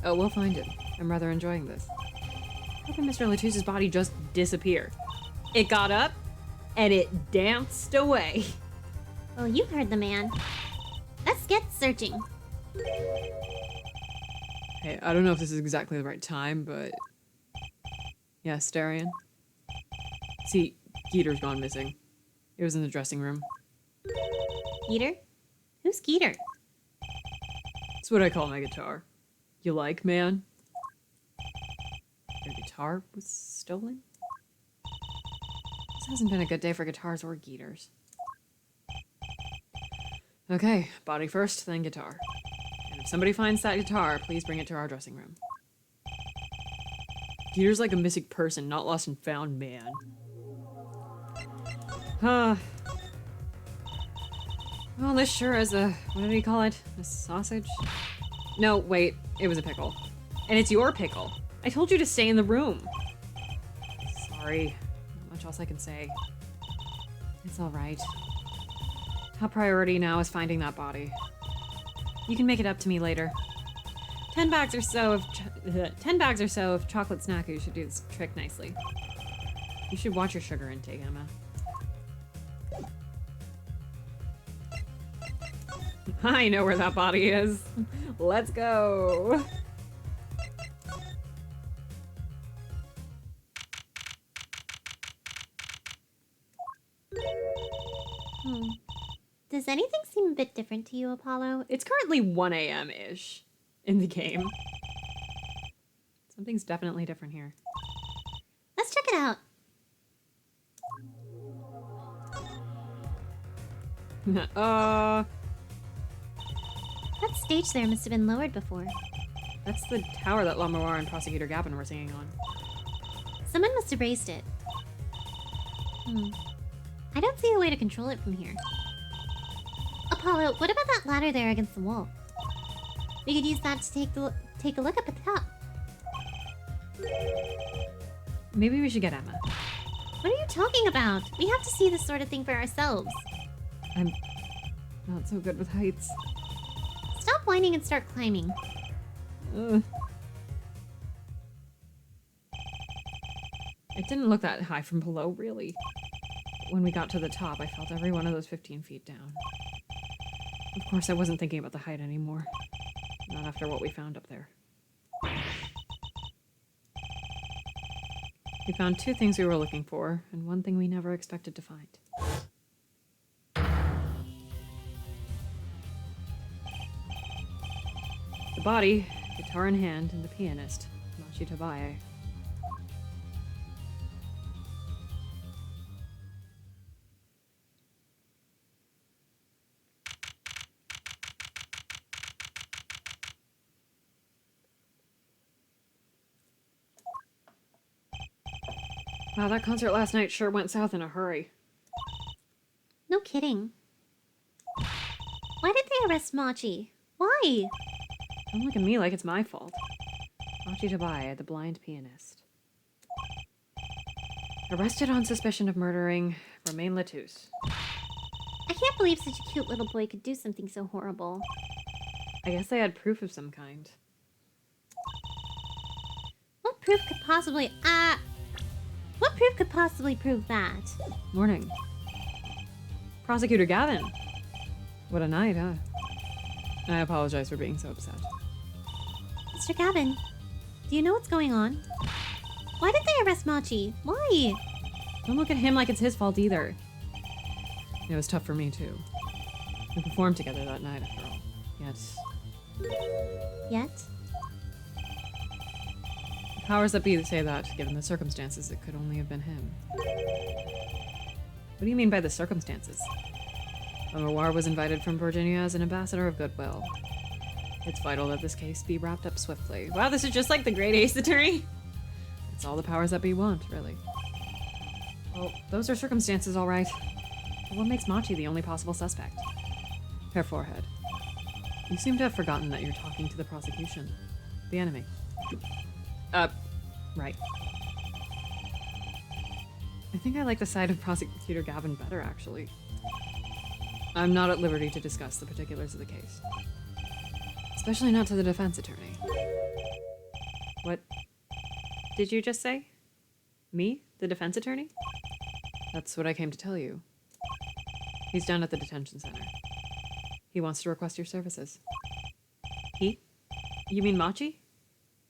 Oh, we'll find him. I'm rather enjoying this. How can Mr. Latusse's body just disappear? It got up, and it danced away. Well, you heard the man. Let's get searching. Hey, I don't know if this is exactly the right time, but... Yes, Darian? See, Geeter's gone missing. It was in the dressing room. Geeter? Who's Geeter? It's what I call my guitar. You like, man? Your guitar was stolen? This hasn't been a good day for guitars or Geeters. Okay, body first, then guitar. And if somebody finds that guitar, please bring it to our dressing room. Geeter's like a missing person, not lost and found, man. Well, this sure is a... what did he call it? A sausage? No, wait. It was a pickle. And it's your pickle. I told you to stay in the room. Sorry. Not much else I can say. It's alright. Top priority now is finding that body. You can make it up to me later. 10 bags or so of 10 bags or so of chocolate snackers should do this trick nicely. You should watch your sugar intake, Emma. I know where that body is. Let's go. Does anything seem a bit different to you, Apollo? It's currently 1 a.m.-ish in the game. Something's definitely different here. Let's check it out. That stage there must have been lowered before. That's the tower that Lamoir and Prosecutor Gavin were singing on. Someone must have raised it. I don't see a way to control it from here. Apollo, what about that ladder there against the wall? We could use that to take a look up at the top. Maybe we should get Emma. What are you talking about? We have to see this sort of thing for ourselves. I'm not so good with heights. Stop whining and start climbing. Ugh. It didn't look that high from below, really. When we got to the top, I felt every one of those 15 feet down. Of course, I wasn't thinking about the height anymore. Not after what we found up there. We found 2 things we were looking for, and 1 thing we never expected to find. The body, guitar in hand, and the pianist, Machi Tabaye. Wow, that concert last night sure went south in a hurry. No kidding. Why did they arrest Machi? Why? Don't look at me like it's my fault. Machi Tabaye, the blind pianist. Arrested on suspicion of murdering Romain Latouche. I can't believe such a cute little boy could do something so horrible. I guess they had proof of some kind. What proof could possibly prove that? Morning. Prosecutor Gavin. What a night, huh? I apologize for being so upset. Mr. Gavin, do you know what's going on? Why did they arrest Machi? Why? Don't look at him like it's his fault either. It was tough for me, too. We performed together that night, after all. Yet? The powers that be say that, given the circumstances, it could only have been him. What do you mean by the circumstances? Lamoir was invited from Virginia as an ambassador of goodwill. It's vital that this case be wrapped up swiftly. Wow, this is just like the Great Ace Attorney. It's all the powers that be want, really. Well, those are circumstances, all right. But what makes Machi the only possible suspect? Her forehead. You seem to have forgotten that you're talking to the prosecution. The enemy. Right. I think I like the side of Prosecutor Gavin better, actually. I'm not at liberty to discuss the particulars of the case. Especially not to the defense attorney. What did you just say? Me? The defense attorney? That's what I came to tell you. He's down at the detention center. He wants to request your services. He? You mean Machi?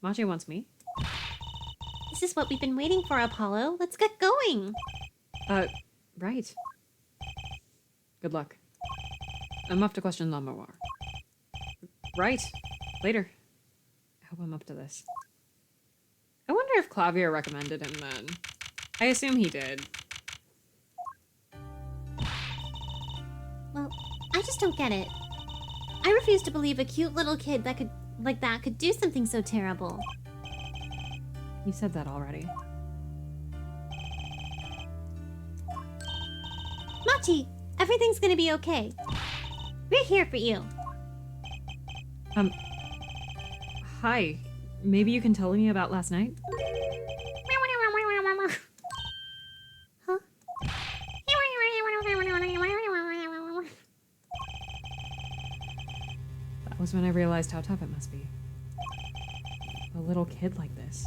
Machi wants me? This is what we've been waiting for, Apollo. Let's get going. Right. Good luck. I'm off to question Lamoir. Right. Later. I hope I'm up to this. I wonder if Klavier recommended him then. I assume he did. Well, I just don't get it. I refuse to believe a cute little kid that could do something so terrible. You said that already. Machi, everything's gonna be okay. We're here for you. Hi. Maybe you can tell me about last night? Huh? That was when I realized how tough it must be. A little kid like this.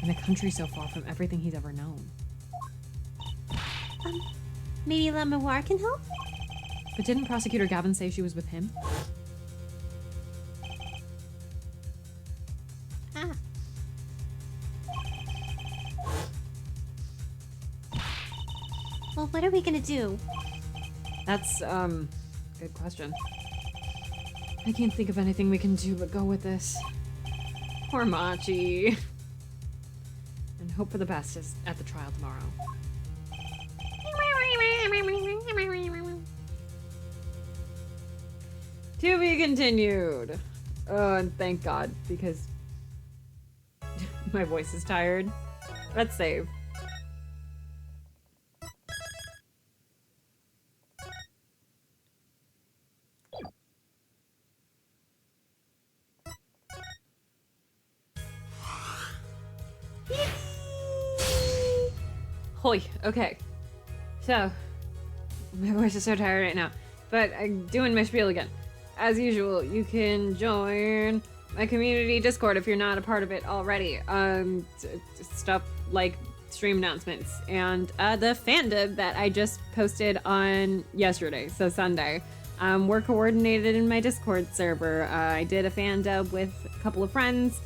In a country so far from everything he's ever known. Maybe Lamoir can help? But didn't Prosecutor Gavin say she was with him? Ah. Well, what are we gonna do? That's, good question. I can't think of anything we can do but go with this. Poor Machi. And hope for the best at the trial tomorrow. To be continued. Oh, and thank God, because my voice is tired. Let's save. Hoy, okay. So, my voice is so tired right now. But I'm doing my spiel again. As usual, you can join my community Discord if you're not a part of it already. Stuff like stream announcements and the fandom that I just posted on yesterday, so Sunday. We're coordinated in my Discord server. I did a fan dub with a couple of friends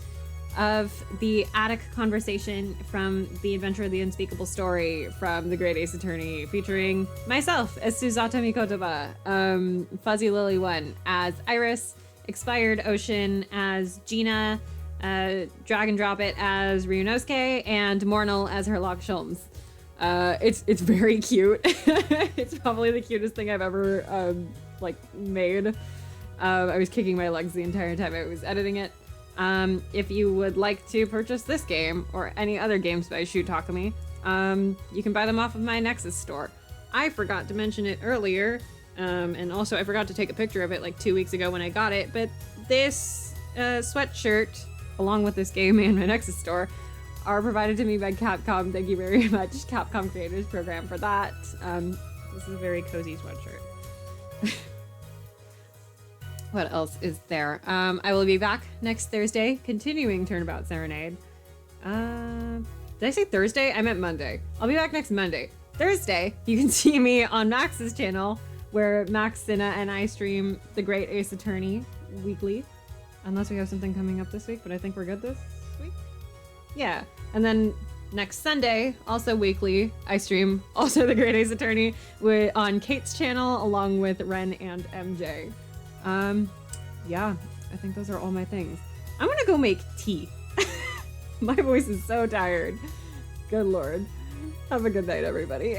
of the attic conversation from The Adventure of the Unspeakable Story from The Great Ace Attorney, featuring myself as Suzata Mikotoba, Fuzzy Lily 1 as Iris, Expired Ocean as Gina, Drag and Drop It as Ryunosuke, and Mornal as Herlock Sholmes. It's very cute. It's probably the cutest thing I've ever made. I was kicking my legs the entire time I was editing it. If you would like to purchase this game or any other games by Shu Takumi, you can buy them off of my Nexus store. I forgot to mention it earlier, and also I forgot to take a picture of it like 2 weeks ago when I got it, but this sweatshirt, along with this game and my Nexus store, are provided to me by Capcom. Thank you very much, Capcom Creators program, for that. This is a very cozy sweatshirt. What else is there? I will be back next Thursday, continuing Turnabout Serenade. Did I say Thursday? I meant Monday. I'll be back next Monday. Thursday, you can see me on Max's channel, where Max, Cinna, and I stream The Great Ace Attorney weekly. Unless we have something coming up this week, but I think we're good this week. Yeah, and then next Sunday, also weekly, I stream also The Great Ace Attorney on Kate's channel, along with Ren and MJ. Yeah, I think those are all my things. I'm gonna go make tea. My voice is so tired. Good Lord. Have a good night, everybody.